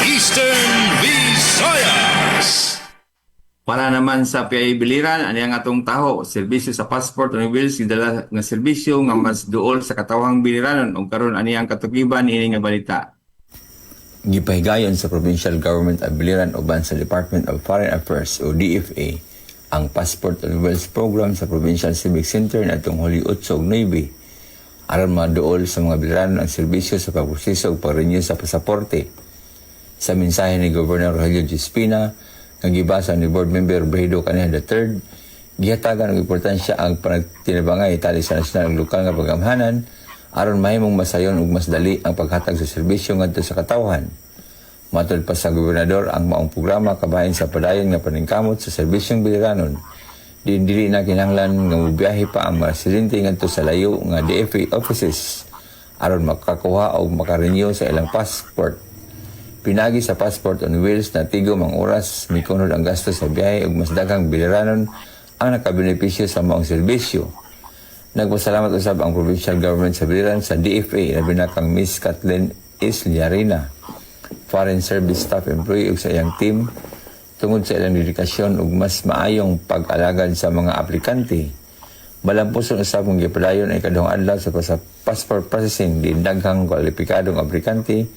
Eastern Visayas. Para naman sa PI Biliran, ani ang atong taho, serbisyo sa passport on wheels, gidala nga serbisyo nga mas duol sa katawhang biliranon ug karon ani ang katukiban ini nga balita. Gipahigayon sa Provincial Government of Biliran uban sa Department of Foreign Affairs o DFA ang Passport Renewals Program sa Provincial Civic Center na itong Huli 8 ug 9 aron maduol sa mga veterano ang serbisyo sa pagproseso ug pag-renew sa pasaporte. Sa mensahe ni Governor Rogelio Gispina nga gibasa ni Board Member Bredo Caneda III, gihatagan ang importansya ang panagtinabangay tali sa nasyonal ug lokal nga pagamhanan aron mahimong masayon ug mas dali ang paghatag sa serbisyo ngadto sa katawhan. Matod pa sa gobernador, ang maong programa kabahin sa padayon nga paningkamot sa serbisyong biliranon. Dili na kinahanglan nga mobiyahe pa ang mga residente ngadto sa layo nga DFA offices aron makakuha o makarenew sa ilang passport. Pinagi sa Passport on Wheels na tigom ang oras, mikunod ang gasto sa biyahe ug mas daghang biliranon ang nakabenepisyo sa maong serbisyo. Nagpasalamat usab ang provincial government sa biliran sa DFA na binakang Miss Kathleen Isliarina, Foreign Service Staff Employee ug sa iyang team tungod sa ilang dedikasyon ug mas maayong pag-alagad sa mga aplikante. Balampuson usab kung gipadayon ay kadong adlaw sa passport processing di daghang kwalipikadong aplikante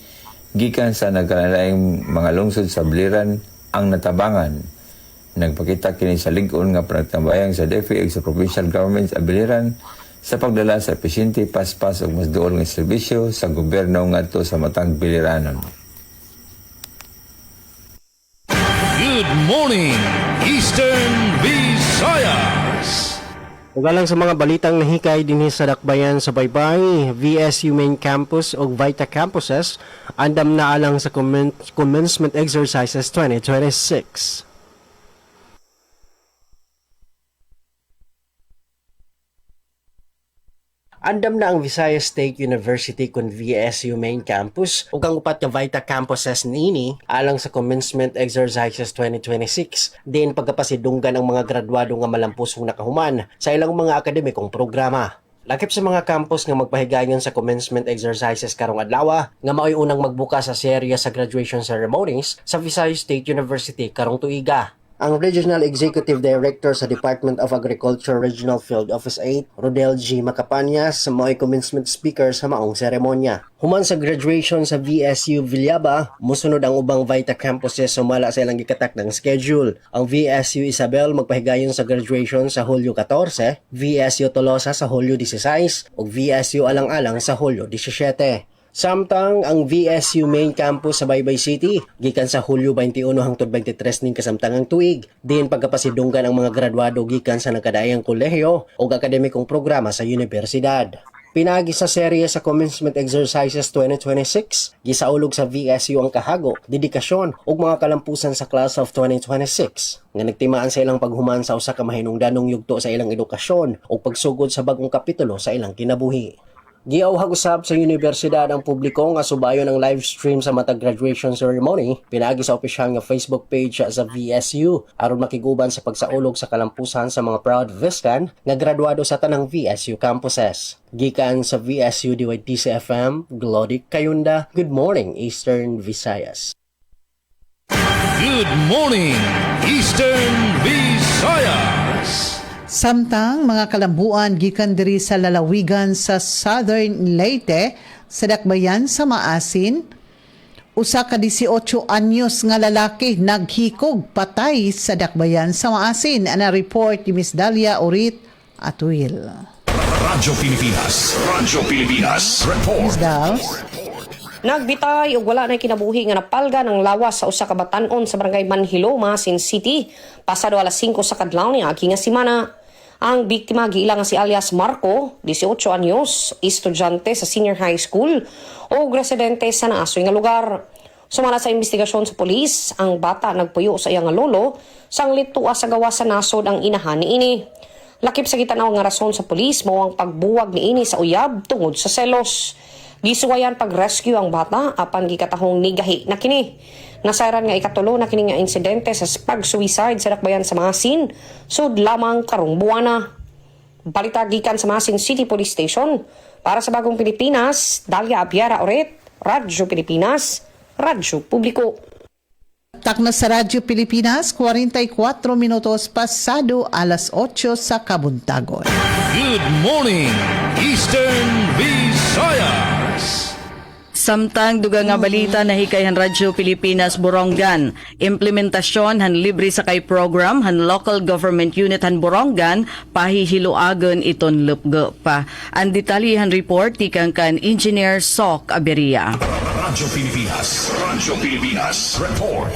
gikan sa nagkalaing mga lungsod sa biliran ang natabangan. Nagpakita kini sa lig-on nga panagtambayang sa DFA ug sa provincial government sa biliran sa pagdala sa epesyente paspas ug mas duol nga serbisyo sa gobyerno ngadto sa matang biliranon. Good morning, Eastern Visayas. Ugalang sa mga balitang nahikay dinhi sa dakbayan sa Baybay, VSU Main Campus o Vita Campuses, andam na alang sa commencement exercises 2026. Andam na ang Visayas State University kun VSU Main Campus ug ang upat ka Vita Campuses niini alang sa commencement exercises 2026. Din pagkapasidunggan ang mga graduado nga malampusong nakahuman sa ilang mga akademikong programa. Lakip sa mga campus nga magpahigayon sa commencement exercises karong adlaw nga mao'y unang magbukas sa serya sa graduation ceremonies sa Visayas State University karong tuiga. Ang Regional Executive Director sa Department of Agriculture Regional Field Office 8, Rodel G. Macapanyas, mao'y commencement speaker sa maong seremonya. Human sa graduation sa VSU Villaba, musunod ang ubang Vita campuses sumala sa ilang gikatak ng schedule. Ang VSU Isabel magpahigayon sa graduation sa Hulyo 14, VSU Tolosa sa Hulyo 16, ug VSU Alang-Alang sa Hulyo 17. Samtang ang VSU Main Campus sa Baybay City, gikan sa Hulyo 21 hangtod 23 ning kasamtangang tuig, din pagkapasidunggan ang mga graduado gikan sa nagkadaayang kolehiyo o akademikong programa sa universidad. Pinagi sa serye sa commencement exercises 2026, gisaulog sa VSU ang kahago, dedikasyon ug mga kalampusan sa class of 2026 nga nagtimaan sa ilang paghuman sa usa ka mahinungdanong yugto sa ilang edukasyon ug pagsugod sa bagong kapitulo sa ilang kinabuhi. Giauhag usab sa universidad ang publiko nga subayon ang live stream sa matag graduation ceremony pinagi sa opisyal nga Facebook page sa VSU aron makiguban sa pagsaulog sa kalampusan sa mga proud Viscan nga graduado sa tanang VSU campuses. Gikan sa VSU DYTC FM, Glodic Kayunda. Good morning, Eastern Visayas. Good morning, Eastern Visayas. Samtang mga kalambuan gikan diri sa lalawigan sa Southern Leyte sa dakbayan sa Maasin, usa ka 18 anyos nga lalaki naghikog patay sa dakbayan sa Maasin. Ana report ni Miss Dalia Urit Atuil. Radyo Pilipinas. Radyo Pilipinas. Report. Miss Dal. Nagbitay ug wala na kinabuhi nga napalga ng lawas sa usa ka batan-on sa barangay Manhilo, Maasin City pasado alas 5 sa kadlaw niagi nga semana. Ang biktima giila nga si alias Marco, 18 anyos, estudyante sa senior high school o residente sa naasoy nga lugar. Sumala sa investigasyon sa pulis, ang bata nagpuyo sa iyang lolo sang litua sa gawa sa nasod ang inahan ni ini. Lakip sa gitanaw nga rason sa pulis mao ang pagbuwag ni ini sa uyab tungod sa selos. Gisuwayan pag-rescue ang bata apan gikatahong nigahi na kini. Nasaran nga ikatulo na kini nga insidente sa pag-suicide sa dakbayan sa Maasin, sud lamang karong buwana. Balita gikan sa Maasin City Police Station. Para sa Bagong Pilipinas, Dalia Abiara Oret, Radyo Pilipinas, Radyo Publiko. Takna sa Radyo Pilipinas, 44 minutos pasado alas 8 sa kabuntagon. Good morning, Eastern Visayas. Samtang dugang nga balita na hikay han Radyo Pilipinas Borongan. Implementasyon han libre sakay program han local government unit han Borongan pahihiluagon iton lupgo pa. Ang detalye han report tikang kan Engineer Sok Aberia. Radyo Pilipinas. Report.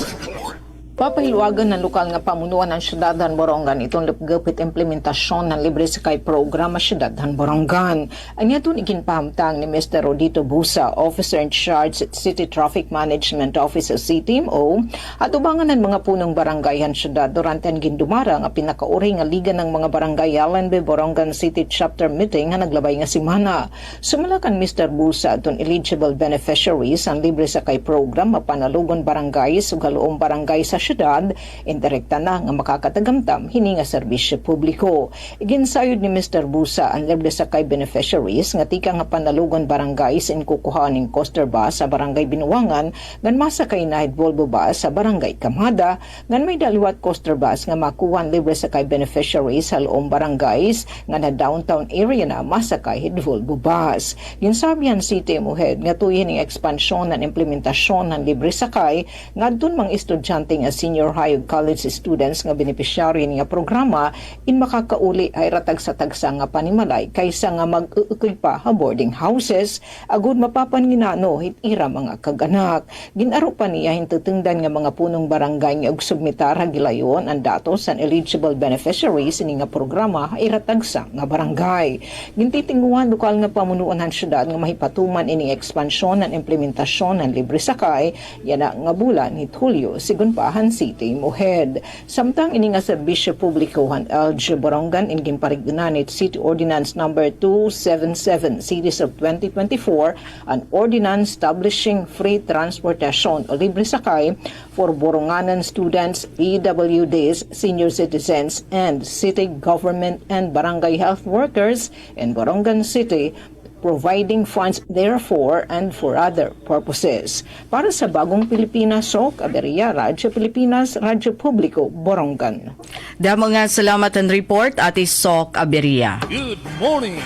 Papahiluagan ng lokal nga pamunuan ng syudad ng Borongan itong lupgupit implementasyon ng libre sakay programa syudad ng Borongan. Ang yatong iginpahamtang ni Mr. Rodito Busa, Officer in Charge at City Traffic Management Office sa CTMO, at ubangan ng mga punong barangay ng syudad durante ang gindumara nga pinakauri nga liga ng mga barangay LNB Borongan City Chapter Meeting nga naglabay nga simana. Sumalakan Mr. Busa atong eligible beneficiaries ang libre sakay program mapanalugon barangay ug haloong barangay sa syudad, indirekta na nga makakatagamtam hini nga serbisyo publiko. Iginsayod ni Mr. Busa ang libre sakay beneficiaries nga tika nga panalugon barangays in kukuhaning coaster bus sa barangay Binuangan ngan masakay na Volvo bus sa barangay Kamada ngan may daliwat coaster bus nga makuhan libre sakay beneficiaries sa loong barangays nga na downtown area na masakay Volvo bus. Ginsabihan CTMO head nga tuyin ang ekspansyon ng implementasyon ng libre sakay ngadtong mga estudyante nga senior high ug college students nga beneficiary nga programa in makakauli ay ratag sa tagsa nga panimalay kaysa nga mag-uukoy pa ha boarding houses agud mapapanginano hitira mga kaganak. Ginaro pa niya hintutungdan nga mga punong barangay nga og submitar ha gilayon ang datos sa eligible beneficiaries ini nga programa ay ratag sa nga barangay. Gintitinguhan lokal nga pamunuan ng syudad nga mahipatuman ini ekspansyon ng implementasyon ng libre sakay yana nga bulan hit Hulyo sigun pa City Mohead. Samtang ini nga serbisyo publiko han LG Borongan in ginparignan it City Ordinance number 277 series of 2024 an ordinance establishing free transportation o libre sakay for Boronganan students, PWDs, senior citizens and city government and barangay health workers in Borongan City, providing funds therefore and for other purposes. Para sa Bagong Pilipinas, Sok Aberia, Radyo Pilipinas, Radyo Publiko, Borongan. Damo nga salamat ang report, Ate Sok Aberia. Good morning,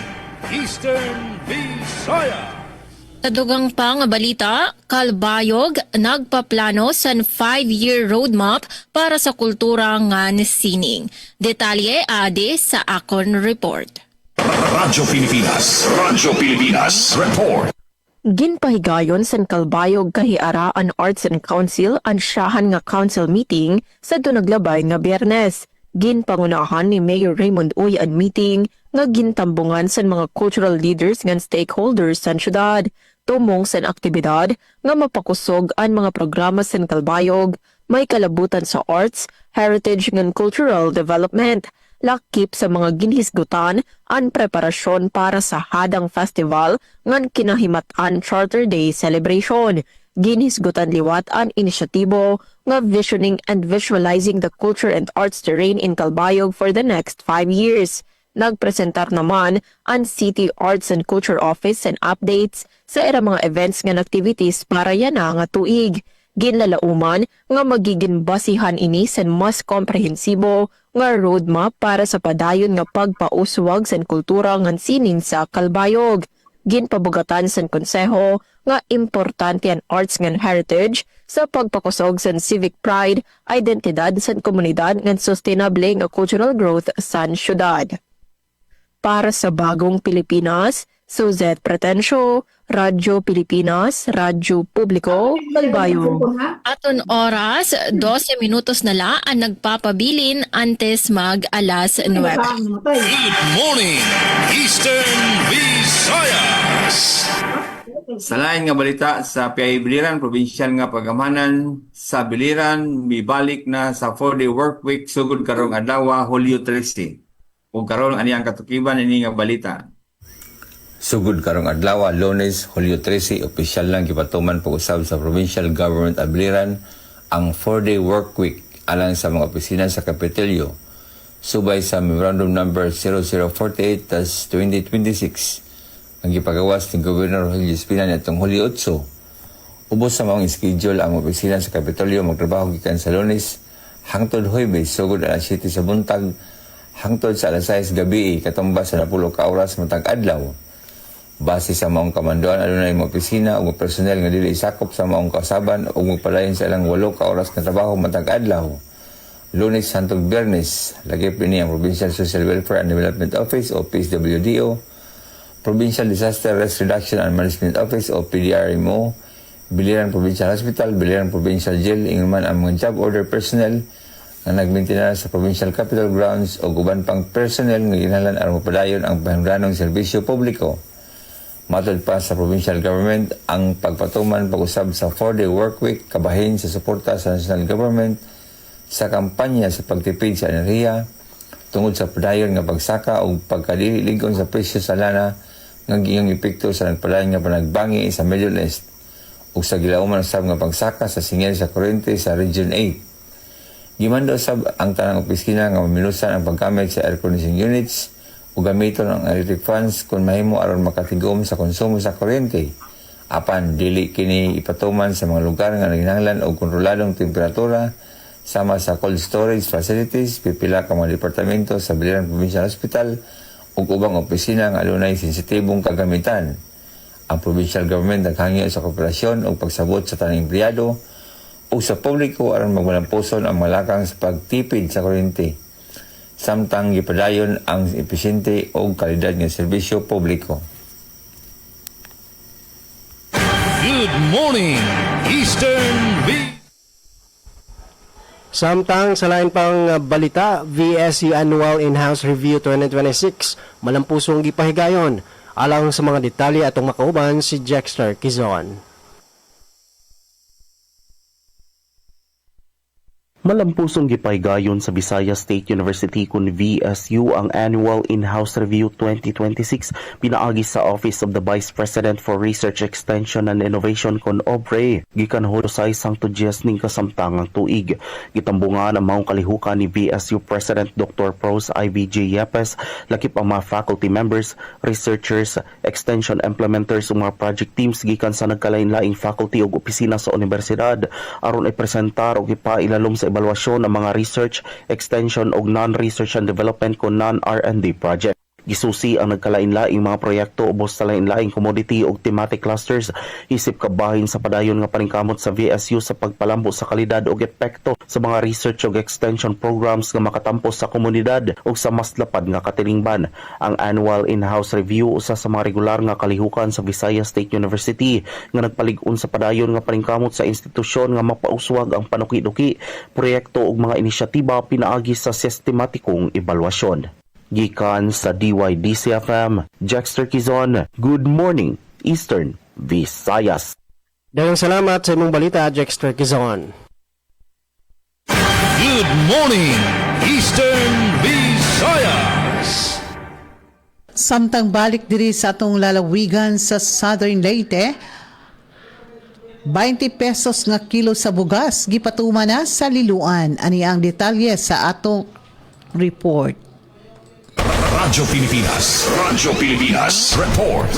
Eastern Visayas. Tadugang pa nga balita, Kalbayog nagpaplano sa 5-year roadmap para sa kultura nga sining. Detalye ade sa akon report. Radyo Pilipinas. Report. Ginpahigayon sa Kalbayog kahiara ang Arts and Council ang siyahan nga council meeting sa dunaglabay nga Biyernes. Ginpangunahan ni Mayor Raymond Uy ang meeting nga gintambungan sa mga cultural leaders nga stakeholders sa syudad. Tumong sa aktibidad nga mapakusog ang mga programa sa Kalbayog, may kalabutan sa arts, heritage ng cultural development, lakip sa mga ginhisgutan ang preparasyon para sa Hadang Festival ngan kinahimatan Charter Day celebration. Ginhisgutan liwat ang inisyatibo nga visioning and visualizing the culture and arts terrain in Kalbayog for the next 5 years. Nagpresentar naman ang City Arts and Culture Office and updates sa era mga events nga activities para yana nga tuig. Ginlalauman nga magiging basihan ini sa mas komprehensibo nga roadmap para sa padayon nga pagpauswag sa kultura nga sining sa Kalbayog. Ginpabugatan sa konseho nga importante ang arts nga heritage sa pagpakusog sa civic pride, identidad sa komunidad nga sustainable nga cultural growth sa syudad. Para sa Bagong Pilipinas, Suzette Pretensio, Radyo Pilipinas, Radyo Publiko, Kalbayog. Aton oras, 12 minutos na la ang nagpapabilin antes mag alas 9. Good morning, Eastern Visayas. Sa lain nga balita sa PI Biliran, probinsyal nga pagamanan sa Biliran, mibalik na sa 4-day work week sugod karong adlaw Hulyo 13. Ug karon ani ang katukiban ini nga balita. Sugod karong adlaw, Lunes, Hulyo 13, opisyal lang gipatuman pag-usab sa Provincial Government Abliran ang 4-day work week alang sa mga opisina sa Kapitolyo. Subay sa Memorandum Number 0048/2026 ang gipagawas ni Governor Rogelio Espina nitong Hulyo 8. Ubos sa mga schedule ang opisina sa Kapitolyo magtrabaho gikan sa Lunes hangtod Huwebes sugod alas 7 sa buntag hangtod sa alas 6 gabi katumbas sa 10 ka oras matag adlaw. Base sa maong kamandoan, adunay mga opisina o mga personel nga dili sakop sa maong kausaban o magpalayon sa ilang 8 ka oras nga trabaho matag adlaw. Lunes hangtod Biyernes, lagip ini ang Provincial Social Welfare and Development Office o PSWDO, Provincial Disaster Risk Reduction and Management Office o PDRMO, Biliran Provincial Hospital, Biliran Provincial Jail, inguman ang mga job order personnel nga nagmaintenar sa Provincial Capital Grounds o uban pang personnel nga ginahanglan aron mapadayon ang panghangganong serbisyo publiko. Matod pa sa provincial government, ang pagpatuman pag-usab sa 4-day workweek kabahin sa suporta sa national government sa kampanya sa pagtipid sa enerhiya tungod sa padayon nga pagsaka o pagkadili-ligon sa presyo sa lana nga giyang epekto sa nagpadayon nga panagbangi sa Middle East ug sa gilauman usab nga pagsaka sa singil sa kuryente sa Region 8. Gimando usab ang tanang opisina nga maminusan ang paggamit sa air conditioning units o gamiton ang electric fans kung mahimo aron makatigom sa konsumo sa kuryente. Apan dili kini ipatuman sa mga lugar nga naginahanglan og kontroladong temperatura sama sa cold storage facilities, pipila ka mga departamento sa Biliran Provincial Hospital ug ubang opisina nga adunay sensitibong kagamitan. Ang provincial government naghangyo sa kooperasyon ug pagsabot sa tanang empleyado o sa publiko aron magmalampuson ang malakang sa pagtipid sa kuryente. Samtang gipadayon ang epesyente o kalidad ng serbisyo publiko. Good morning, Eastern V. Samtang sa lain pang balita, VSU Annual In-House Review 2026, malampusong gipahigayon. Alang sa mga detalye atong makauban si Jexter Quizon. Malampusong gipaygayon sa Visayas State University kun VSU ang Annual In-House Review 2026 pinaagi sa Office of the Vice President for Research Extension and Innovation kun OBRE gikan sa isang tudyes ning kasamtangang tuig. Gitambungan ang maong kalihukan ni VSU President Dr. Pros IVJ Yepes lakip ang mga faculty members, researchers, extension implementers ug mga project teams gikan sa nagkalain-laing faculty ug opisina sa universidad aron ipresentar ug ipailalom sa evaluasyon ng mga research, extension o non-research and development ko non-R&D project. Gisusi ang nagkalain-laing mga proyekto ubos sa lain-laing commodity o thematic clusters isip kabahin sa padayon nga paningkamot sa VSU sa pagpalambo sa kalidad o epekto sa mga research o extension programs nga makatampo sa komunidad o sa mas lapad nga katilingban. Ang Annual In-House Review usa sa mga regular nga kalihukan sa Visayas State University nga nagpalig-on sa padayon nga paningkamot sa institusyon nga mapauswag ang panuki-duki, proyekto o mga inisyatiba pinaagi sa sistematikong evaluasyon. Gikan sa DYDC-FM, Jexter Quizon, Good Morning, Eastern Visayas. Daghang salamat sa imong balita, Jexter Quizon. Good morning, Eastern Visayas. Samtang balik diri sa atong lalawigan sa Southern Leyte, 20 pesos nga kilo sa bugas gipatuman na sa Liloan. Ani ang detalye sa atong report. Radyo Pilipinas Report.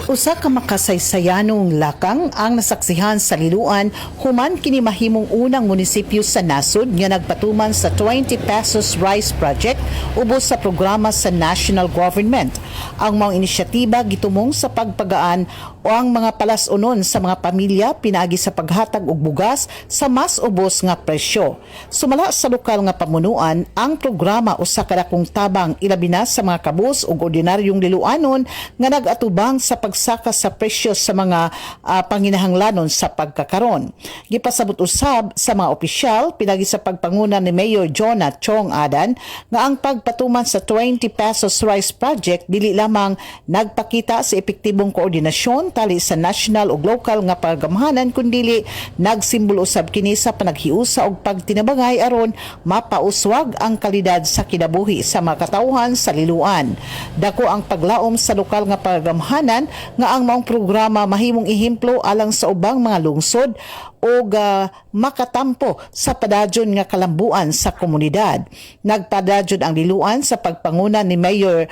Usa ka makasaysayanong lakang ang nasaksihan sa Liloan human kini mahimong unang munisipyo sa nasod nga nagpatuman sa 20 pesos rice project ubos sa programa sa national government. Ang mga inisyatiba gitumong sa pagpagaan o ang mga palas-unon sa mga pamilya pinaagi sa paghatag og bugas sa mas ubos nga presyo. Sumala sa lokal nga pamunuan, ang programa usa ka dakong tabang ilabi na sa mga kabus ug ordinaryong Liloanon nga nag-atubang sa pagsaka sa presyo sa mga panginahanglanon sa pagkakaron. Gipasabot usab sa mga opisyal pinagi sa pagpanguna ni Mayor Jonah Chong Adan nga ang pagpatuman sa 20 pesos rice project dili lamang nagpakita sa epektibong koordinasyon tali sa national ug local nga pagamhanan kundili nagsimbolo usab kini sa panaghiusa og pagtinabangay aron mapauswag ang kalidad sa kinabuhi sa mga katawhan sa Liloan. Dako ang paglaom sa lokal nga pagamhanan nga ang maong programa mahimong ehemplo alang sa ubang mga lungsod o makatampo sa padadyon nga kalambuan sa komunidad. Nagpadadyon ang liluan sa pagpanguna ni Mayor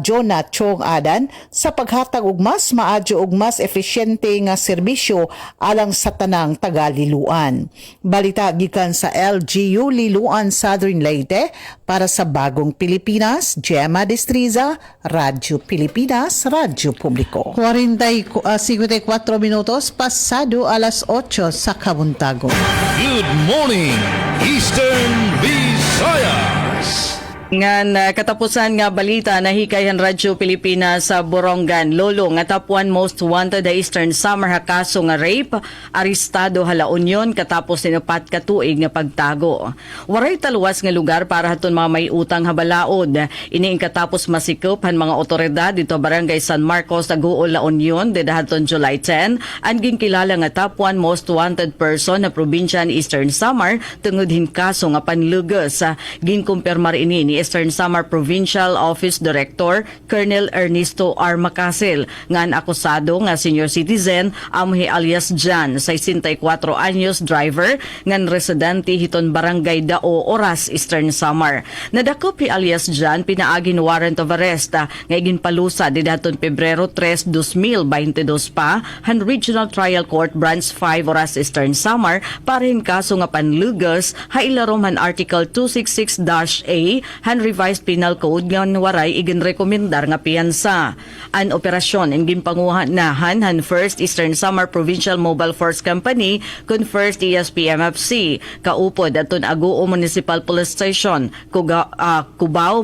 Jonah Chong Adan sa paghatag og mas maadyo ug mas epesyente nga serbisyo alang sa tanang taga-liluan. Balita gikan sa LGU Liluan Southern Leyte para sa Bagong Pilipinas, Gemma Destriza, Radyo Pilipinas, Radyo Publiko. 54 minutos pasado alas 8 sa Kabuntago. Good morning, Eastern Visayas. Ngan katapusan nga balita nahikayan Radyo Pilipinas sa Borongan. Lolo nga tapuan most wanted the Eastern Samar ha kaso nga rape, arestado hala Union katapos ninupat ka tuig nga pagtago. Waray taluwas nga lugar para haton mga may utang habalaod. Iniing katapos masikop han mga otoridad dito Barangay San Marcos Aguol La Union dedahaton July 10 ang ginkilala nga tapuan most wanted person na probinsya ni Eastern Samar tungod hin kaso nga panlugas. Ginkumpirmar ini ni Eastern Samar Provincial Office Director Colonel Ernesto R. Macasil ngan akusado nga senior citizen Amhe alias Jan, 64 anyos driver ngan residente hiton Barangay Dao Oras Eastern Samar. Nadakop hi alias Jan pinaagin warrant of arrest nga ginpalusa didaton Pebrero 3, 2022 pa han Regional Trial Court Branch 5 Oras Eastern Samar para hin kaso nga panlugas ha ilarom han Article 266-A han Revised Penal Code nga waray iginrekomendar nga piyansa. An operasyon ang ginpanguhan nahan han First Eastern Samar Provincial Mobile Force Company kun First ESPMFC kaupod aton Aguo Municipal Police Station, Cubao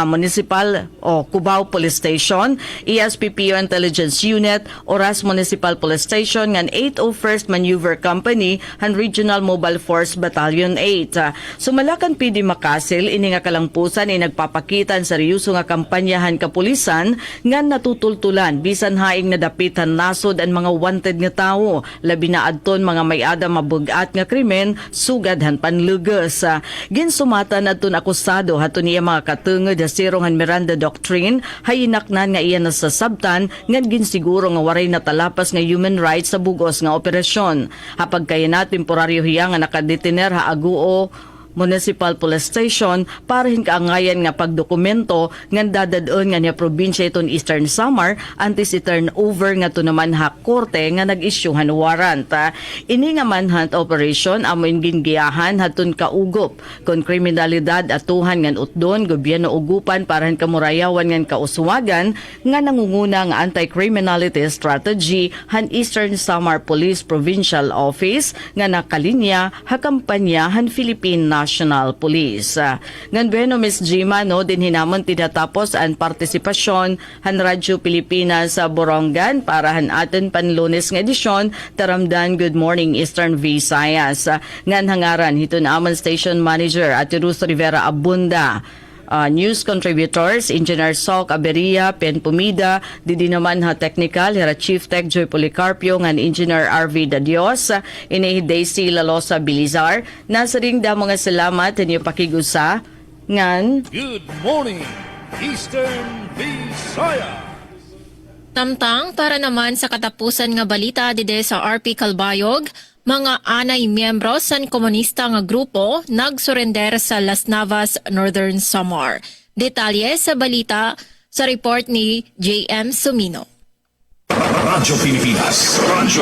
Municipal o Cubao Police Station, ESPPO Intelligence Unit, Oras Municipal Police Station ngan 801st Maneuver Company han Regional Mobile Force Battalion 8. Sumalakan PD Macasil ini nga kalampusan ay nagpapakitan seryoso nga kampanyahan kapulisan nga natutultulan bisan haing nadapitan nasod ang mga wanted nga tawo labi na adton mga may-ada mabugat nga krimen sugad han panlugas. Ginsumatan adton akusado haton niya mga katungod sa sirong han Miranda Doctrine hayinaknan nga iya nasasabtan nga ginsiguro nga waray natalapas nga human rights sa bugos nga operasyon. Hapag kaya na temporaryo hiya nga nakadetiner ha Aguo Municipal Police Station para hinkaangayan nga pagdokumento nga dadadon nga niya probinsya iton Eastern Samar antes i-turn over nga to naman ha korte nga nag-isyuhan warrant. Ini nga manhunt operation amoy gingiyahan hatun kaugop kon kriminalidad atuhan ngan utdon gobyerno ugupan para kamurayawan ngan kauswagan nga nangunguna nga anti-criminality strategy han Eastern Samar Police Provincial Office nga nakalinya ha kampanya han Philippine National Police. Ngan bueno Ms. Jima no din hinamon tinatapos ang partisipasyon han Radyo Pilipinas sa Borongan para han aton panlunes nga edisyon taramdan Good Morning Eastern Visayas. Ngan hangaran hiton amon station manager at Ruth Rivera Abunda. News contributors, Engineer Sok Aberia, Pen Pumida, didi naman ha technical, hira Chief Tech Joy Policarpio, ngan Engineer RV Dadios, ini Daisy Lalosa Bilizar, nasa ring da mga salamat inyo pakigusa, ngan Good morning, Eastern Visayas. Tamtang para naman sa katapusan nga balita dide sa RP Calbayog, mga anay miyembro sa komunista nga grupo nagsurrender sa Las Navas, Northern Samar. Detalye sa balita sa report ni JM Sumino. Radyo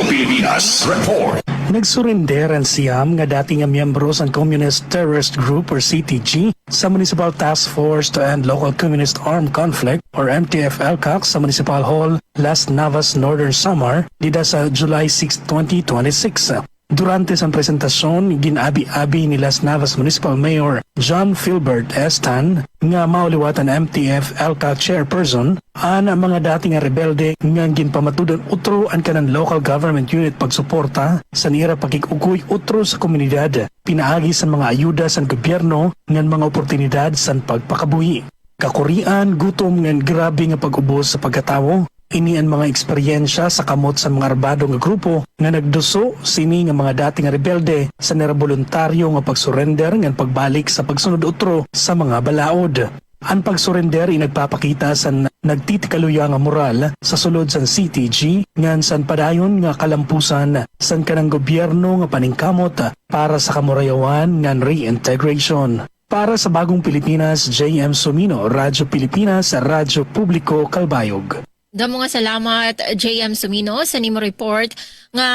Pilipinas report. Nagsurenderan siyam nga dating miyembro sa Communist Terrorist Group or CTG sa Municipal Task Force to End Local Communist Armed Conflict or MTF-LCAC sa Municipal Hall, Las Navas, Northern Samar, dida sa July 6, 2026. Durante sa presentasyon, ginabi-abi ni Las Navas Municipal Mayor John Philbert Estan nga mauliwatan MTF-LCAC chairperson ang mga dating rebelde nga ginpamatudon utro ang kanan local government unit pagsuporta sa nira pagkikugoy utro sa komunidad, pinaagi sa mga ayuda sa gobyerno ng mga oportunidad sa pagpakabuhi. Kakurian, gutom ng grabe nga pag-ubos sa pagkatawo, ini ang mga eksperyensya sa kamot sa mga arbado nga grupo nga nagduso sini nga mga dating rebelde sa niraboluntaryo nga pagsurrender nga pagbalik sa pagsunod utro sa mga balaod. Ang pagsurrender ay nagpapakita sa nagtitikaluya nga moral sa sulod sa CTG ngan san padayon nga kalampusan san kanang gobyerno nga paningkamot para sa kamurayawan ngan reintegration. Para sa Bagong Pilipinas, J.M. Sumino, Radyo Pilipinas, Radyo Publiko, Calbayog. Damo nga salamat JM Sumino sa nimo report nga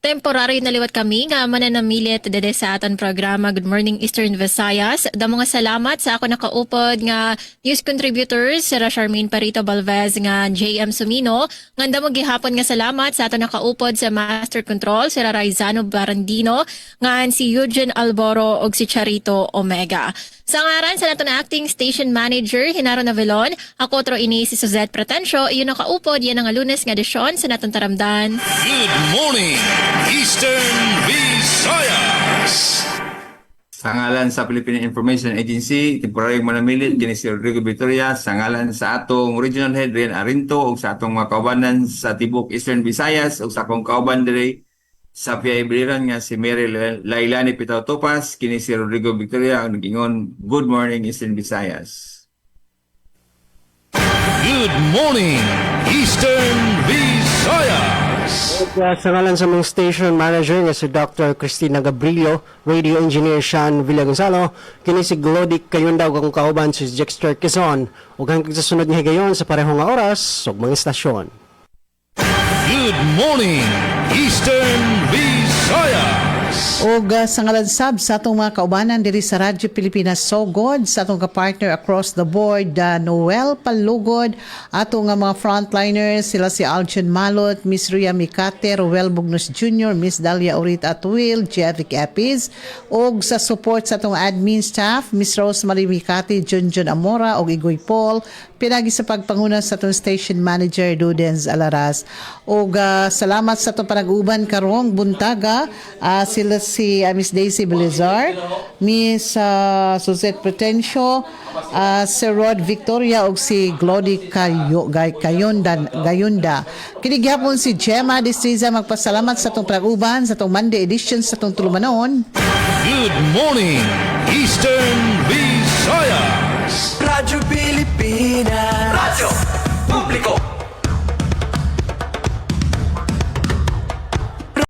temporary naliwat kami nga mananamilit dede sa aton programa Good Morning Eastern Visayas. Damo nga salamat sa ako nakaupod nga news contributors sira Charmaine Parito Balvez nga JM Sumino. Nga damo gihapon nga salamat sa aton nakaupod sa Master Control sira Raizano Barandino nga si Eugene Alboro ug si Charito Omega. Sa ngaran sa nato na acting station manager Hinaro Navelon, ako tro ini si Suzette Pretencio, iyon nakaupod yan ang Lunes nga edisyon sa natong taramdan. Good morning, Eastern Visayas. Sa ngalan sa Philippine Information Agency, temporaryong manamilit kini si Rodrigo Victoria, sa ngalan sa atong Regional Head Rian Arinto ug sa atong mga kaubanan sa tibok Eastern Visayas ug sa akong kauban diri sa PI Biliran nga si Mary Lailani Pitaw Topas, kini si Rodrigo Victoria ang nag-ingon, Good morning Eastern Visayas. Good morning, Eastern Visayas. Sa ngalan sa mga station manager nga si Dr. Cristina Gabrillo, radio engineer Sean Villagonzalo, kini si Glodic Kayunda ug akong kauban si Jexter Quezon ug hanggang sa sunod nga higayon sa parehong nga oras ug mga istasyon. Good morning, Eastern Visayas. Og sa ngalan sab sa atong mga kaubanan diri sa Radyo Pilipinas Sugod, sa atong ka-partner across the board, Noel Palugod, atong mga frontliners, sila si Aljon Malot, Miss Ria Mikate, Roel Bugnos Jr., Miss Dalia Urit Atwil, Jevic Epis, og sa support sa atong admin staff, Miss Rosemary Mikate, Junjun Amora, og Igoy Paul, pinagi sa pagpanguna sa atong station manager, Dudens Alaras. Og salamat sa atong panag-uban karong buntaga, sila si Miss Daisy Belizar, Miss Suzette Pretencio, Sir Rod Victoria ug si Glody Gayunda. Kini gihapon si Gemma Distriza magpasalamat sa atong pag-uban sa atong Monday edition sa atong tulumanon. Good morning, Eastern Visayas.